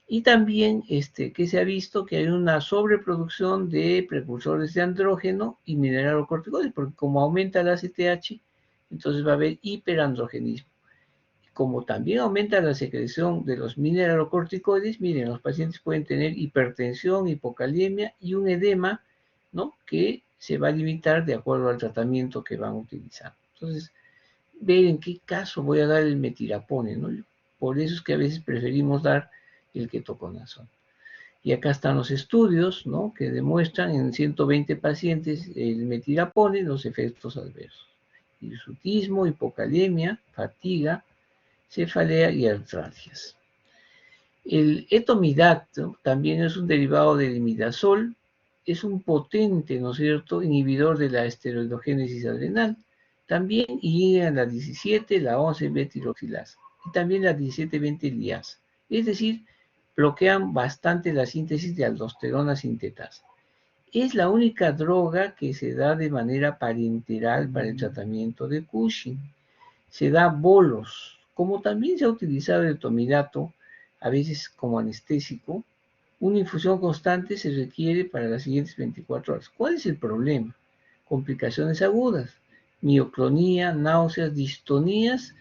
Y también que se ha visto que hay una sobreproducción de precursores de andrógeno y mineralocorticoides, porque como aumenta el ACTH, entonces va a haber hiperandrogenismo. Como también aumenta la secreción de los mineralocorticoides, miren, los pacientes pueden tener hipertensión, hipocalemia y un edema, ¿no?, que se va a limitar de acuerdo al tratamiento que van a utilizar. Entonces, ver en qué caso voy a dar el metilapone, ¿no? Por eso es que a veces preferimos dar el ketoconazol. Y acá están los estudios, ¿no?, que demuestran en 120 pacientes el metilapone, los efectos adversos: hirsutismo, hipocalemia, fatiga, cefalea y artralgias. El etomidato también es un derivado del imidazol, es un potente, ¿no es cierto?, inhibidor de la esteroidogénesis adrenal. También inhiben la 17, la 11-beta-hidroxilasa y también la 17-20 liasa. Es decir, bloquean bastante la síntesis de aldosterona sintetasa. Es la única droga que se da de manera parenteral para el tratamiento de Cushing. Se da bolos, como también se ha utilizado el etomidato, a veces como anestésico. Una infusión constante se requiere para las siguientes 24 horas. ¿Cuál es el problema? Complicaciones agudas, mioclonía, náuseas, distonías,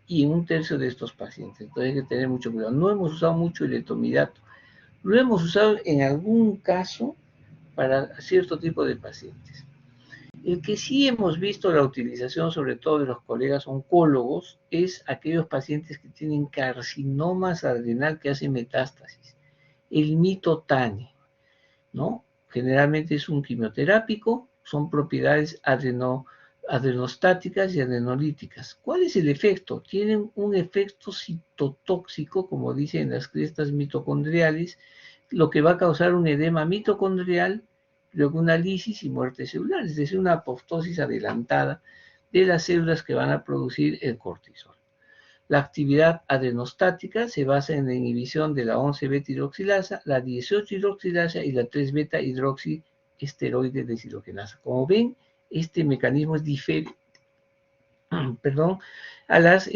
y en un tercio de estos pacientes. Entonces hay que tener mucho cuidado. No hemos usado mucho el etomidato. Lo hemos usado en algún caso para cierto tipo de pacientes. El que sí hemos visto la utilización, sobre todo de los colegas oncólogos, es aquellos pacientes que tienen carcinomas adrenal que hacen metástasis. El mitotane, ¿no? Generalmente es un quimioterápico, son propiedades adrenostáticas y adrenolíticas. ¿Cuál es el efecto? Tienen un efecto citotóxico, como dicen las crestas mitocondriales, lo que va a causar un edema mitocondrial, luego una lisis y muerte celular, es decir, una apoptosis adelantada de las células que van a producir el cortisol. La actividad adrenostática se basa en la inhibición de la 11-beta-hidroxilasa, la 18-hidroxilasa y la 3-beta-hidroxiesteroide deshidrogenasa. Como ven, este mecanismo es diferente, perdón, a las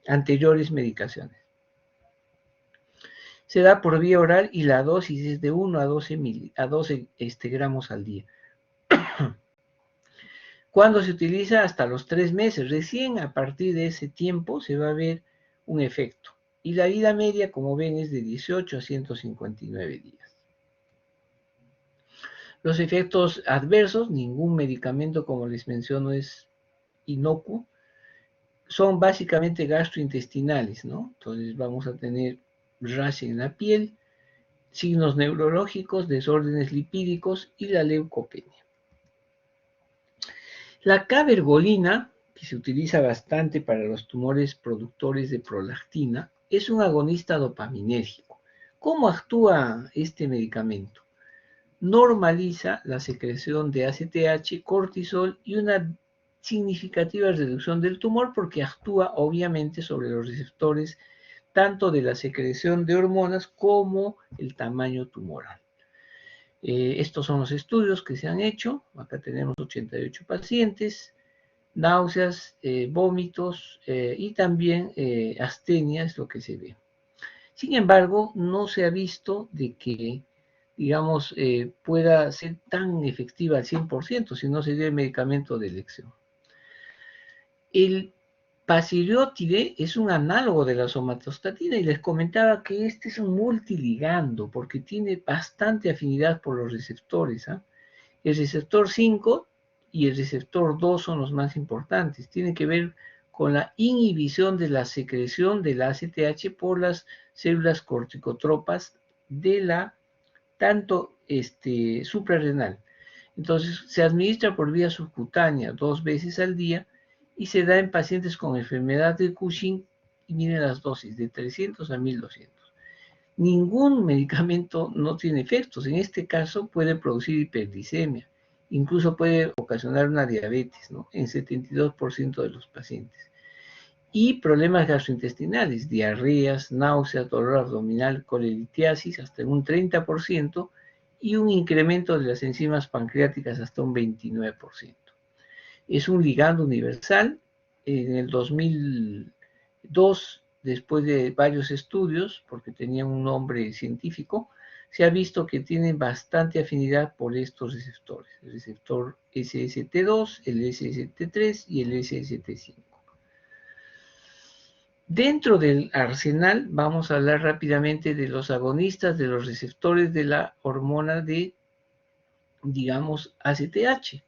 anteriores medicaciones. Se da por vía oral y la dosis es de 1 a 12 gramos al día. Cuando se utiliza hasta los 3 meses, recién a partir de ese tiempo se va a ver un efecto. Y la vida media, como ven, es de 18 a 159 días. Los efectos adversos, ningún medicamento, como les menciono, es inocuo, son básicamente gastrointestinales, ¿no? Entonces vamos a tener rash en la piel, signos neurológicos, desórdenes lipídicos y la leucopenia. La cabergolina, que se utiliza bastante para los tumores productores de prolactina, es un agonista dopaminérgico. ¿Cómo actúa este medicamento? Normaliza la secreción de ACTH, cortisol y una significativa reducción del tumor, porque actúa obviamente sobre los receptores tanto de la secreción de hormonas como el tamaño tumoral. Estos son los estudios que se han hecho. Acá tenemos 88 pacientes, náuseas, vómitos y también astenia es lo que se ve. Sin embargo, no se ha visto de que, digamos, pueda ser tan efectiva al 100% si no se dio el medicamento de elección. El Pasiriotide es un análogo de la somatostatina y les comentaba que este es un multiligando porque tiene bastante afinidad por los receptores. El receptor 5 y el receptor 2 son los más importantes. Tienen que ver con la inhibición de la secreción del ACTH por las células corticotropas de la tanto suprarrenal. Entonces, se administra por vía subcutánea 2 veces al día y se da en pacientes con enfermedad de Cushing, y miren las dosis, de 300 a 1200. Ningún medicamento no tiene efectos. En este caso puede producir hiperglicemia. Incluso puede ocasionar una diabetes, ¿no? En 72% de los pacientes. Y problemas gastrointestinales, diarreas, náuseas, dolor abdominal, colelitiasis hasta en un 30% y un incremento de las enzimas pancreáticas hasta un 29%. Es un ligando universal. En el 2002, después de varios estudios, porque tenía un nombre científico, se ha visto que tienen bastante afinidad por estos receptores, el receptor SST2, el SST3 y el SST5. Dentro del arsenal vamos a hablar rápidamente de los agonistas de los receptores de la hormona de, digamos, ACTH,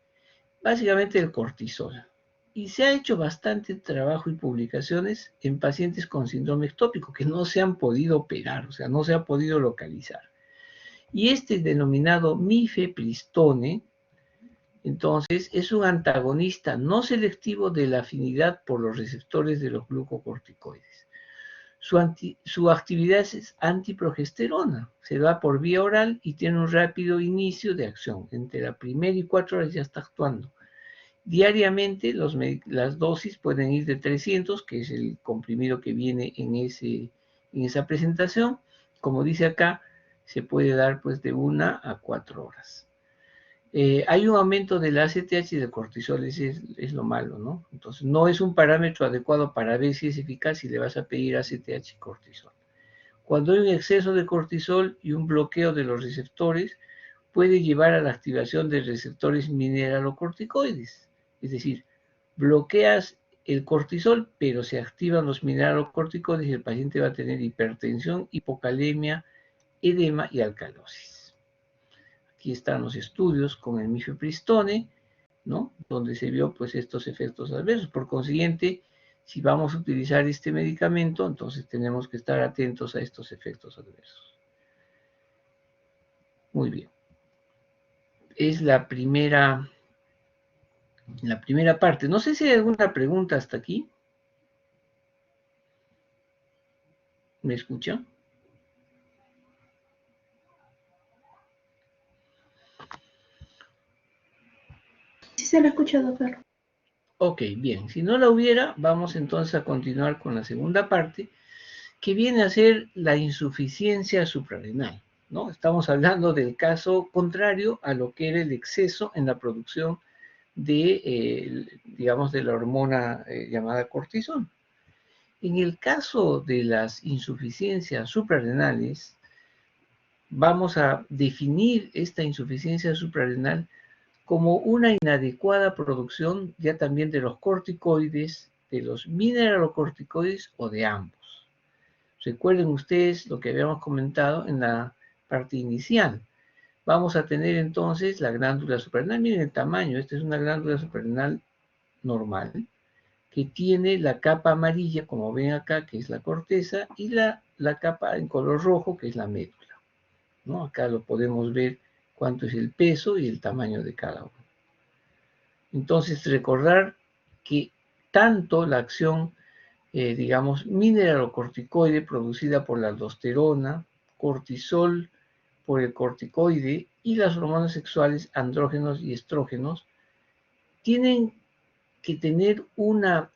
básicamente el cortisol. Y se ha hecho bastante trabajo y publicaciones en pacientes con síndrome ectópico que no se han podido operar, o sea, no se ha podido localizar. Y este denominado mifepristone, entonces, es un antagonista no selectivo de la afinidad por los receptores de los glucocorticoides. Su actividad es antiprogesterona, se da por vía oral y tiene un rápido inicio de acción. Entre la primera y 4 horas ya está actuando. Diariamente las dosis pueden ir de 300, que es el comprimido que viene en esa presentación. Como dice acá, se puede dar pues de 1 a 4 horas. Hay un aumento del ACTH y del cortisol, ese es lo malo, ¿no? Entonces, no es un parámetro adecuado para ver si es eficaz si le vas a pedir ACTH y cortisol. Cuando hay un exceso de cortisol y un bloqueo de los receptores, puede llevar a la activación de receptores mineralocorticoides. Es decir, bloqueas el cortisol, pero se activan los mineralocorticoides y el paciente va a tener hipertensión, hipocalemia, edema y alcalosis. Aquí están los estudios con el mifepristone, ¿no? Donde se vio pues estos efectos adversos. Por consiguiente, si vamos a utilizar este medicamento, entonces tenemos que estar atentos a estos efectos adversos. Muy bien. Es la primera parte. No sé si hay alguna pregunta hasta aquí. ¿Me escuchan? Sí se la escucha, doctor. Ok, bien. Si no la hubiera, vamos entonces a continuar con la segunda parte, que viene a ser la insuficiencia suprarrenal, ¿no? Estamos hablando del caso contrario a lo que era el exceso en la producción de, digamos, de la hormona llamada cortisol. En el caso de las insuficiencias suprarrenales, vamos a definir esta insuficiencia suprarrenal como una inadecuada producción ya también de los corticoides, de los mineralocorticoides o de ambos. Recuerden ustedes lo que habíamos comentado en la parte inicial. Vamos a tener entonces la glándula suprarrenal. Miren el tamaño, esta es una glándula suprarrenal normal que tiene la capa amarilla, como ven acá, que es la corteza, y la capa en color rojo, que es la médula, ¿no? Acá lo podemos ver cuánto es el peso y el tamaño de cada uno. Entonces, recordar que tanto la acción, digamos, mineralocorticoide producida por la aldosterona, cortisol por el corticoide y las hormonas sexuales andrógenos y estrógenos, tienen que tener una,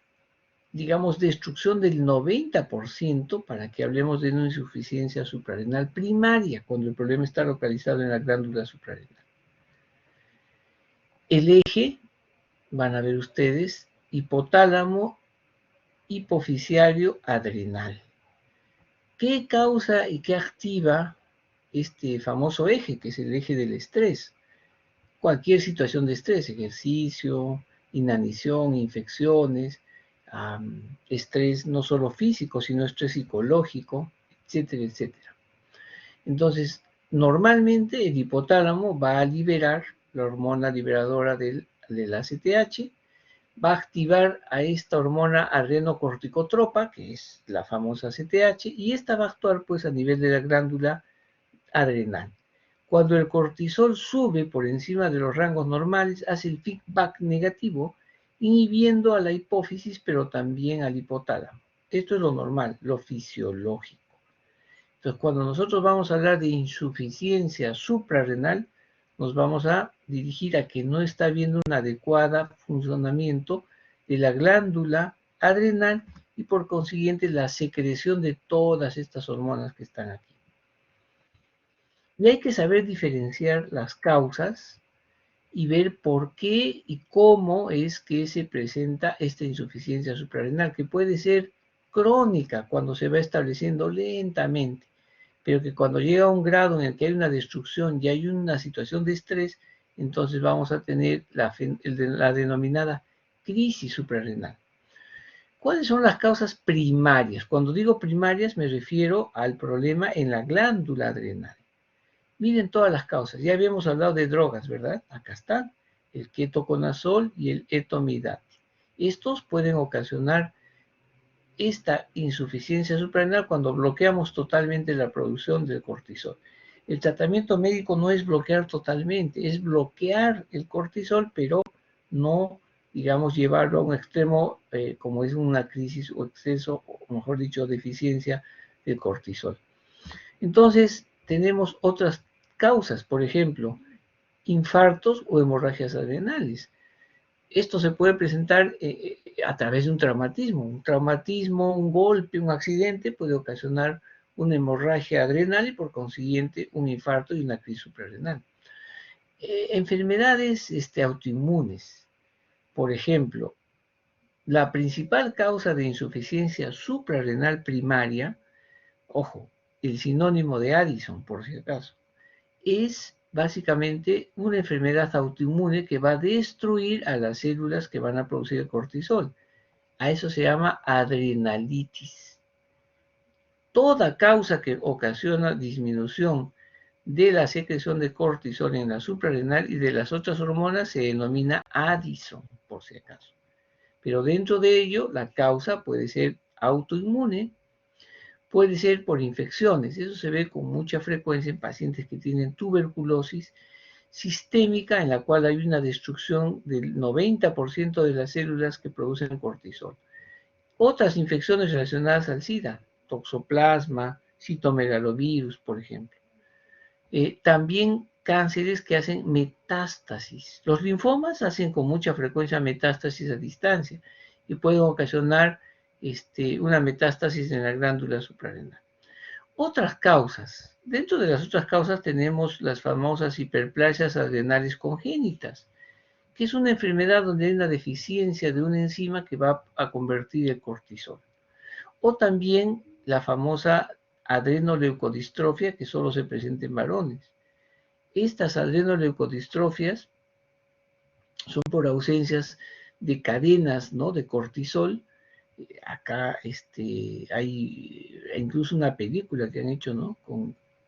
digamos, destrucción del 90% para que hablemos de una insuficiencia suprarrenal primaria, cuando el problema está localizado en la glándula suprarrenal. El eje, van a ver ustedes, hipotálamo, hipofisiario, adrenal. ¿Qué causa y qué activa este famoso eje, que es el eje del estrés? Cualquier situación de estrés, ejercicio, inanición, infecciones, estrés no solo físico, sino estrés psicológico, etcétera, etcétera. Entonces, normalmente el hipotálamo va a liberar la hormona liberadora del ACTH, va a activar a esta hormona adrenocorticotropa, que es la famosa ACTH, y esta va a actuar pues a nivel de la glándula adrenal. Cuando el cortisol sube por encima de los rangos normales, hace el feedback negativo, inhibiendo a la hipófisis, pero también al hipotálamo. Esto es lo normal, lo fisiológico. Entonces, cuando nosotros vamos a hablar de insuficiencia suprarrenal, nos vamos a dirigir a que no está habiendo un adecuado funcionamiento de la glándula adrenal y por consiguiente la secreción de todas estas hormonas que están aquí. Y hay que saber diferenciar las causas y ver por qué y cómo es que se presenta esta insuficiencia suprarrenal, que puede ser crónica cuando se va estableciendo lentamente, pero que cuando llega a un grado en el que hay una destrucción y hay una situación de estrés, entonces vamos a tener la denominada crisis suprarrenal. ¿Cuáles son las causas primarias? Cuando digo primarias me refiero al problema en la glándula adrenal. Miren todas las causas. Ya habíamos hablado de drogas, ¿verdad? Acá están. El ketoconazol y el etomidate. Estos pueden ocasionar esta insuficiencia suprarrenal cuando bloqueamos totalmente la producción del cortisol. El tratamiento médico no es bloquear totalmente, es bloquear el cortisol, pero no, digamos, llevarlo a un extremo como es una crisis o exceso, o mejor dicho, deficiencia del cortisol. Entonces, tenemos otras causas, por ejemplo, infartos o hemorragias adrenales. Esto se puede presentar a través de un traumatismo. Un traumatismo, un golpe, un accidente puede ocasionar una hemorragia adrenal y por consiguiente un infarto y una crisis suprarrenal. Enfermedades autoinmunes. Por ejemplo, la principal causa de insuficiencia suprarrenal primaria, ojo, el sinónimo de Addison, por si acaso, es básicamente una enfermedad autoinmune que va a destruir a las células que van a producir el cortisol. A eso se llama adrenalitis. Toda causa que ocasiona disminución de la secreción de cortisol en la suprarrenal y de las otras hormonas se denomina Addison, por si acaso. Pero dentro de ello, la causa puede ser autoinmune, puede ser por infecciones. Eso se ve con mucha frecuencia en pacientes que tienen tuberculosis sistémica, en la cual hay una destrucción del 90% de las células que producen cortisol. Otras infecciones relacionadas al SIDA, toxoplasma, citomegalovirus, por ejemplo. También cánceres que hacen metástasis. Los linfomas hacen con mucha frecuencia metástasis a distancia y pueden ocasionar una metástasis en la glándula suprarrenal. Otras causas. Dentro de las otras causas tenemos las famosas hiperplasias adrenales congénitas, que es una enfermedad donde hay una deficiencia de una enzima que va a convertir el cortisol. O también la famosa adrenoleucodistrofia, que solo se presenta en varones. Estas adrenoleucodistrofias son por ausencias de cadenas, ¿no?, de cortisol. Acá hay incluso una película que han hecho, ¿no?,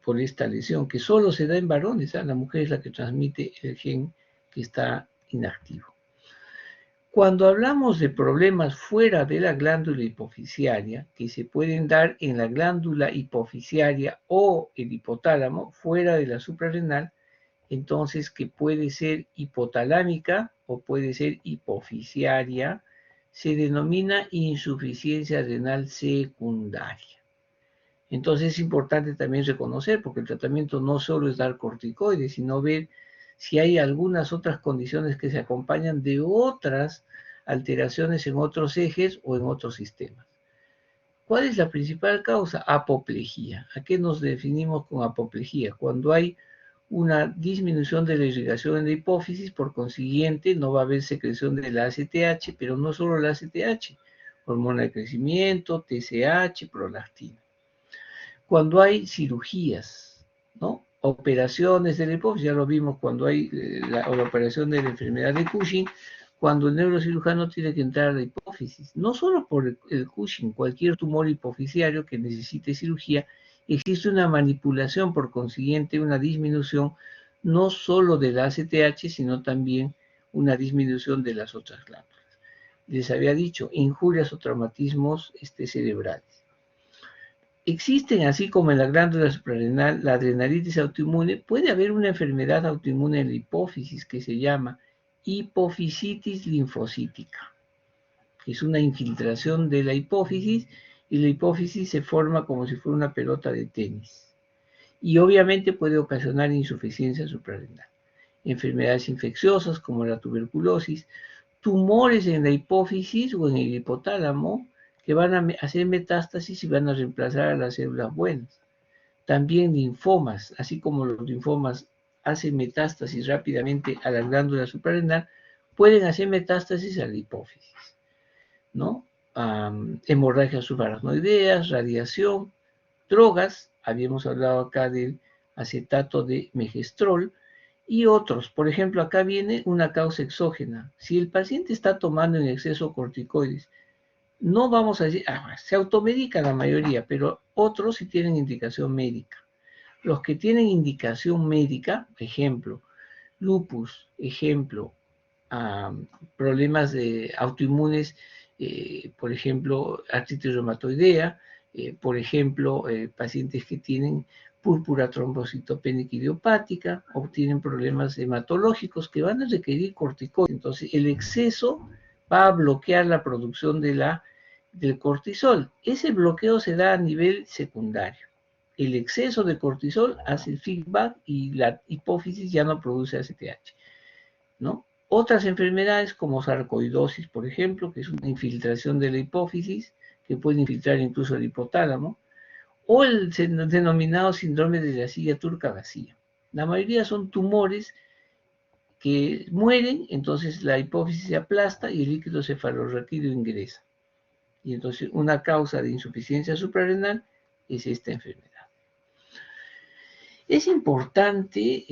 por esta lesión, que solo se da en varones, ¿eh? La mujer es la que transmite el gen que está inactivo. Cuando hablamos de problemas fuera de la glándula hipofisiaria, que se pueden dar en la glándula hipofisiaria o el hipotálamo, fuera de la suprarrenal, entonces que puede ser hipotalámica o puede ser hipofisiaria, se denomina insuficiencia adrenal secundaria. Entonces es importante también reconocer, porque el tratamiento no solo es dar corticoides, sino ver si hay algunas otras condiciones que se acompañan de otras alteraciones en otros ejes o en otros sistemas. ¿Cuál es la principal causa? Apoplejía. ¿A qué nos definimos con apoplejía? Cuando hay una disminución de la irrigación en la hipófisis, por consiguiente no va a haber secreción de la ACTH, pero no solo la ACTH, hormona de crecimiento, TSH, prolactina. Cuando hay cirugías, ¿no?, operaciones de la hipófisis, ya lo vimos cuando hay la operación de la enfermedad de Cushing, cuando el neurocirujano tiene que entrar a la hipófisis. No solo por el Cushing, cualquier tumor hipofisiario que necesite cirugía, existe una manipulación, por consiguiente una disminución no solo del ACTH, sino también una disminución de las otras glándulas. Les había dicho, injurias o traumatismos cerebrales. Existen, así como en la glándula suprarrenal, la adrenalitis autoinmune, puede haber una enfermedad autoinmune en la hipófisis que se llama hipofisitis linfocítica, que es una infiltración de la hipófisis, y la hipófisis se forma como si fuera una pelota de tenis. Y obviamente puede ocasionar insuficiencia suprarrenal. Enfermedades infecciosas como la tuberculosis, tumores en la hipófisis o en el hipotálamo, que van a hacer metástasis y van a reemplazar a las células buenas. También linfomas, así como los linfomas hacen metástasis rápidamente a la glándula suprarrenal, pueden hacer metástasis a la hipófisis, ¿no? Hemorragias subaracnoideas, radiación, drogas, habíamos hablado acá del acetato de megestrol, y otros. Por ejemplo, acá viene una causa exógena. Si el paciente está tomando en exceso corticoides, no vamos a decir, se automedica la mayoría, pero otros sí tienen indicación médica. Los que tienen indicación médica, ejemplo, lupus, ejemplo, problemas autoinmunes, por ejemplo, artritis reumatoidea, por ejemplo, pacientes que tienen púrpura trombocitopénica idiopática o tienen problemas hematológicos que van a requerir corticoides. Entonces, el exceso va a bloquear la producción del cortisol. Ese bloqueo se da a nivel secundario. El exceso de cortisol hace el feedback y la hipófisis ya no produce ACTH, ¿no? Otras enfermedades como sarcoidosis, por ejemplo, que es una infiltración de la hipófisis, que puede infiltrar incluso el hipotálamo, o el denominado síndrome de la silla turca vacía. La mayoría son tumores que mueren, entonces la hipófisis se aplasta y el líquido cefalorraquídeo ingresa. Y entonces una causa de insuficiencia suprarrenal es esta enfermedad. Es importante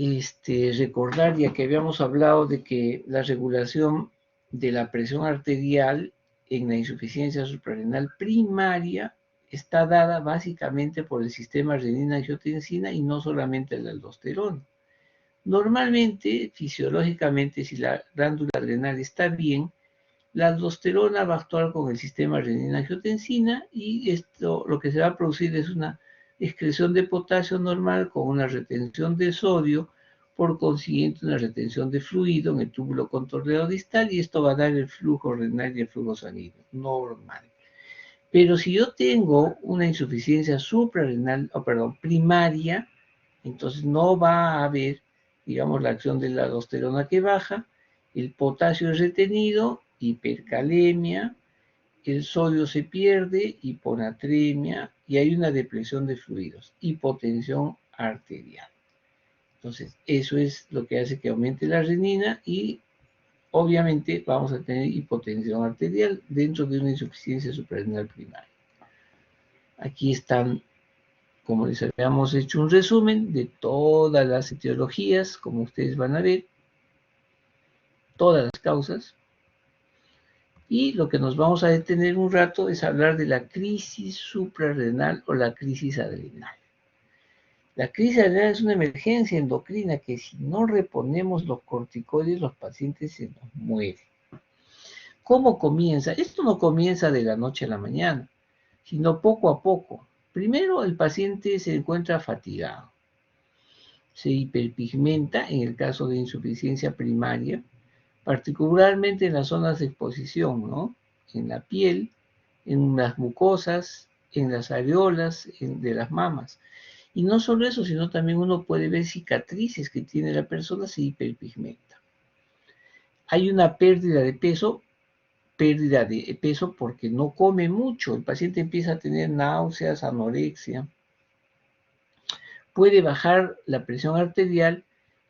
recordar, ya que habíamos hablado de que la regulación de la presión arterial en la insuficiencia suprarrenal primaria está dada básicamente por el sistema renina-angiotensina y no solamente la aldosterona. Normalmente, fisiológicamente, si la glándula adrenal está bien, la aldosterona va a actuar con el sistema renina-angiotensina y esto lo que se va a producir es una excreción de potasio normal con una retención de sodio, por consiguiente una retención de fluido en el túbulo contorneado distal, y esto va a dar el flujo renal y el flujo sanguíneo normal. Pero si yo tengo una insuficiencia suprarrenal, primaria, entonces no va a haber, digamos, la acción de la aldosterona que baja, el potasio es retenido, hipercalemia, el sodio se pierde, hiponatremia, y hay una depresión de fluidos, hipotensión arterial. Entonces, eso es lo que hace que aumente la renina y obviamente vamos a tener hipotensión arterial dentro de una insuficiencia suprarrenal primaria. Aquí están, como les habíamos hecho un resumen de todas las etiologías, como ustedes van a ver, todas las causas. Y lo que nos vamos a detener un rato es hablar de la crisis suprarrenal o la crisis adrenal. La crisis adrenal es una emergencia endocrina que si no reponemos los corticoides, los pacientes se nos mueren. ¿Cómo comienza? Esto no comienza de la noche a la mañana, sino poco a poco. Primero, el paciente se encuentra fatigado, se hiperpigmenta en el caso de insuficiencia primaria, particularmente en las zonas de exposición, ¿no? En la piel, en las mucosas, en las areolas de las mamas. Y no solo eso, sino también uno puede ver cicatrices que tiene la persona, se hiperpigmenta. Hay una pérdida de peso porque no come mucho. El paciente empieza a tener náuseas, anorexia. Puede bajar la presión arterial.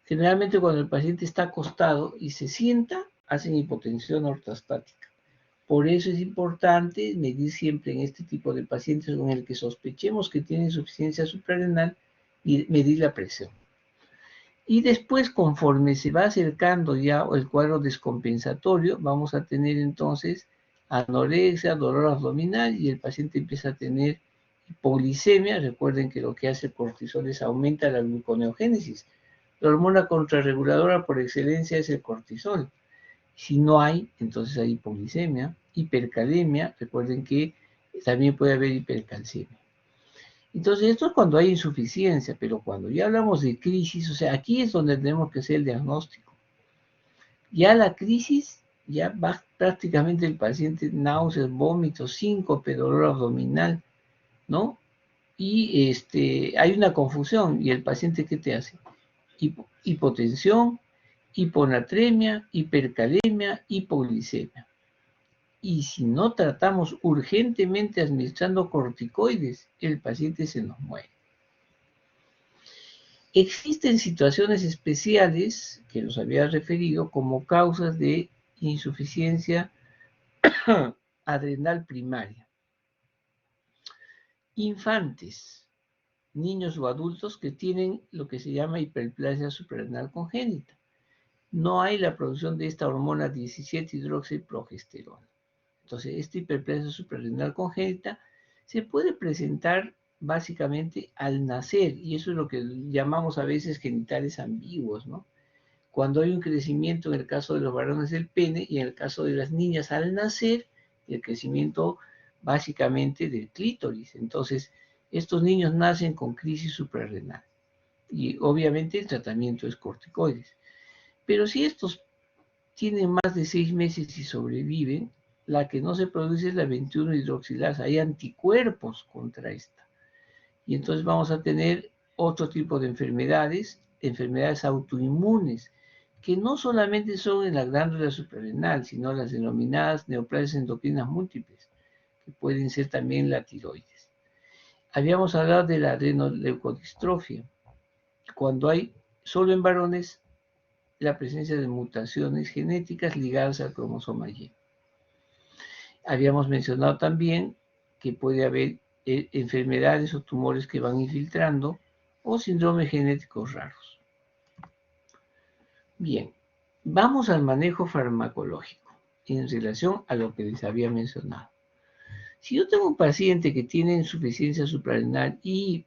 Generalmente cuando el paciente está acostado y se sienta, hacen hipotensión ortostática. Por eso es importante medir siempre en este tipo de pacientes con el que sospechemos que tiene insuficiencia suprarrenal y medir la presión. Y después, conforme se va acercando ya el cuadro descompensatorio, vamos a tener entonces anorexia, dolor abdominal y el paciente empieza a tener hipoglicemia. Recuerden que lo que hace el cortisol es aumenta la gluconeogénesis. La hormona contrarreguladora por excelencia es el cortisol. Si no hay, entonces hay hipoglicemia, hipercalemia. Recuerden que también puede haber hipercalcemia. Entonces, esto es cuando hay insuficiencia, pero cuando ya hablamos de crisis, o sea, aquí es donde tenemos que hacer el diagnóstico. Ya la crisis, ya va prácticamente el paciente náuseas, vómitos, síncope, dolor abdominal, ¿no? Y hay una confusión, y el paciente, ¿qué te hace? Hipotensión, hiponatremia, hipercalemia, hipoglicemia. Y si no tratamos urgentemente administrando corticoides, el paciente se nos muere. Existen situaciones especiales, que los había referido, como causas de insuficiencia adrenal primaria. Infantes, niños o adultos que tienen lo que se llama hiperplasia suprarrenal congénita. No hay la producción de esta hormona 17-hidroxiprogesterona. Entonces, esta hiperplasia suprarrenal congénita se puede presentar básicamente al nacer, y eso es lo que llamamos a veces genitales ambiguos, ¿no? Cuando hay un crecimiento en el caso de los varones del pene y en el caso de las niñas al nacer, el crecimiento básicamente del clítoris. Entonces, estos niños nacen con crisis suprarrenal y obviamente el tratamiento es corticoides. Pero si estos tienen más de 6 meses y sobreviven, la que no se produce es la 21-hidroxilasa. Hay anticuerpos contra esta. Y entonces vamos a tener otro tipo de enfermedades, enfermedades autoinmunes, que no solamente son en la glándula suprarrenal, sino las denominadas neoplasias endocrinas múltiples, que pueden ser también la tiroides. Habíamos hablado de la adrenoleucodistrofia, cuando hay solo en varones la presencia de mutaciones genéticas ligadas al cromosoma Y. Habíamos mencionado también que puede haber enfermedades o tumores que van infiltrando o síndromes genéticos raros. Bien, vamos al manejo farmacológico en relación a lo que les había mencionado. Si yo tengo un paciente que tiene insuficiencia suprarrenal y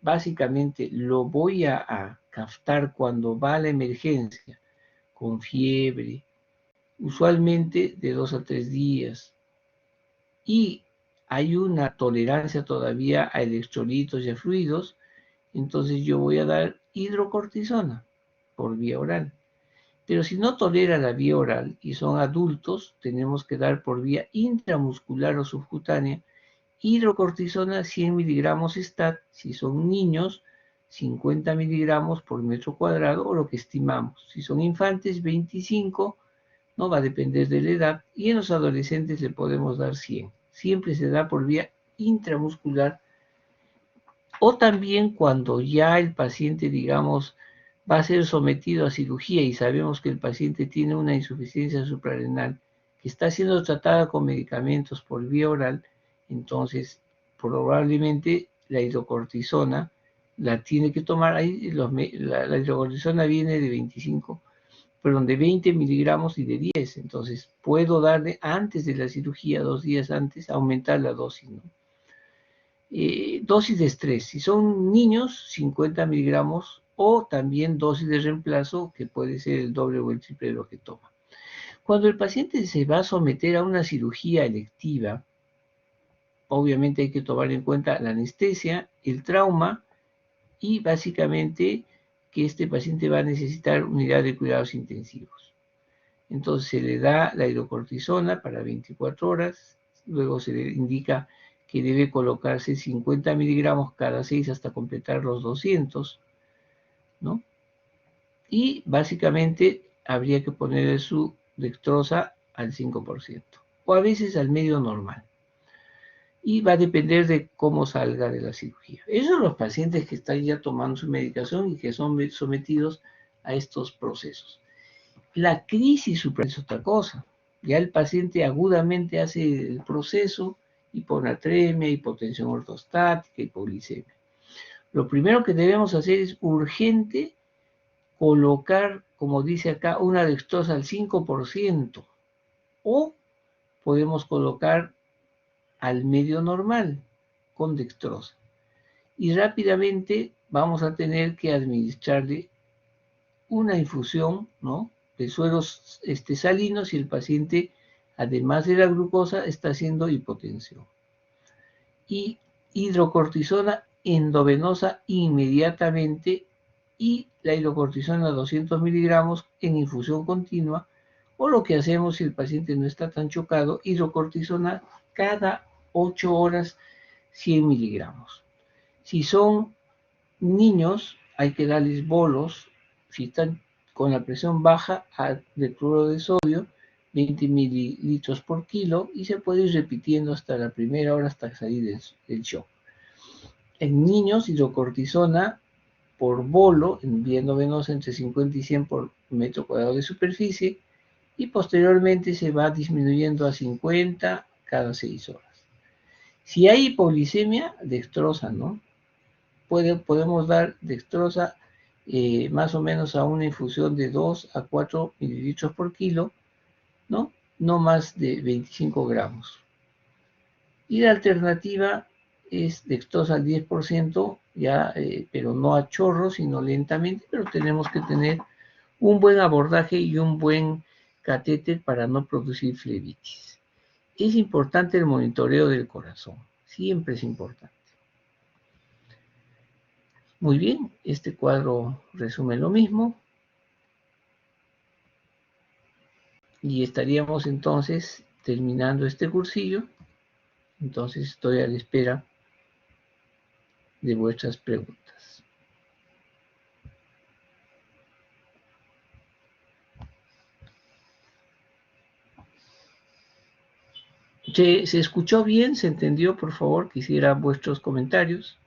básicamente lo voy a captar cuando va a la emergencia, con fiebre, usualmente de 2 a 3 días, y hay una tolerancia todavía a electrolitos y a fluidos, entonces yo voy a dar hidrocortisona por vía oral. Pero si no tolera la vía oral y son adultos, tenemos que dar por vía intramuscular o subcutánea hidrocortisona 100 miligramos STAT, si son niños, 50 miligramos por metro cuadrado o lo que estimamos. Si son infantes, 25, no va a depender de la edad, y en los adolescentes le podemos dar 100. Siempre se da por vía intramuscular, o también cuando ya el paciente, digamos, va a ser sometido a cirugía y sabemos que el paciente tiene una insuficiencia suprarrenal que está siendo tratada con medicamentos por vía oral, entonces probablemente la hidrocortisona la tiene que tomar. Ahí la hidrocortisona viene de 25, perdón, de 20 miligramos y de 10. Entonces puedo darle antes de la cirugía, 2 días antes, aumentar la dosis, ¿no? Dosis de estrés, si son niños, 50 miligramos, o también dosis de reemplazo, que puede ser el doble o el triple de lo que toma. Cuando el paciente se va a someter a una cirugía electiva, obviamente hay que tomar en cuenta la anestesia, el trauma y básicamente que este paciente va a necesitar unidad de cuidados intensivos. Entonces se le da la hidrocortisona para 24 horas, luego se le indica que debe colocarse 50 miligramos cada 6 hasta completar los 200, ¿no? Y básicamente habría que ponerle su dextrosa al 5%, o a veces al medio normal. Y va a depender de cómo salga de la cirugía. Esos son los pacientes que están ya tomando su medicación y que son sometidos a estos procesos. La crisis suprarrenal es otra cosa. Ya el paciente agudamente hace el proceso, hiponatremia, hipotensión ortostática, hipoglicemia. Lo primero que debemos hacer es urgente colocar, como dice acá, una dextrosa al 5%, o podemos colocar al medio normal con dextrosa. Y rápidamente vamos a tener que administrarle una infusión, ¿no?, de sueros salinos si el paciente, además de la glucosa, está haciendo hipotensión. Y hidrocortisona endovenosa inmediatamente, y la hidrocortisona 200 miligramos en infusión continua, o lo que hacemos si el paciente no está tan chocado, hidrocortisona cada 8 horas 100 miligramos. Si son niños, hay que darles bolos. Si están con la presión baja, de cloruro de sodio, 20 mililitros por kilo, y se puede ir repitiendo hasta la primera hora, hasta salir del shock. En niños, hidrocortisona por bolo, en vía endovenosa, entre 50 y 100 por metro cuadrado de superficie, y posteriormente se va disminuyendo a 50 cada 6 horas. Si hay hipoglicemia, dextrosa, ¿no? Podemos dar dextrosa más o menos a una infusión de 2 a 4 mililitros por kilo, ¿no? No más de 25 gramos. Y la alternativa es dextrosa al 10%, ya, pero no a chorro, sino lentamente, pero tenemos que tener un buen abordaje y un buen catéter para no producir flebitis. Es importante el monitoreo del corazón, siempre es importante. Muy bien, este cuadro resume lo mismo. Y estaríamos entonces terminando este cursillo. Entonces estoy a la espera de vuestras preguntas. ¿Se escuchó bien? ¿Se entendió? Por favor, quisiera vuestros comentarios.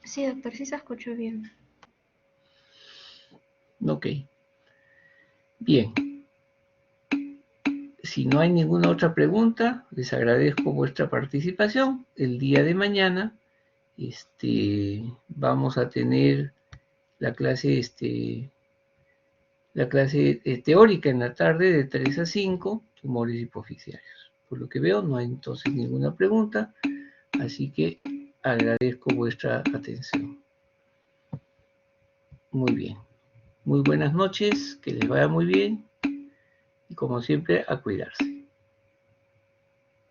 Sí, doctor, sí se escuchó bien. Ok. Bien. Si no hay ninguna otra pregunta, les agradezco vuestra participación. El día de mañana vamos a tener la clase, teórica en la tarde de 3 a 5, tumores hipoficiarios. Por lo que veo, no hay entonces ninguna pregunta, así que agradezco vuestra atención. Muy bien. Muy buenas noches, que les vaya muy bien y como siempre, a cuidarse.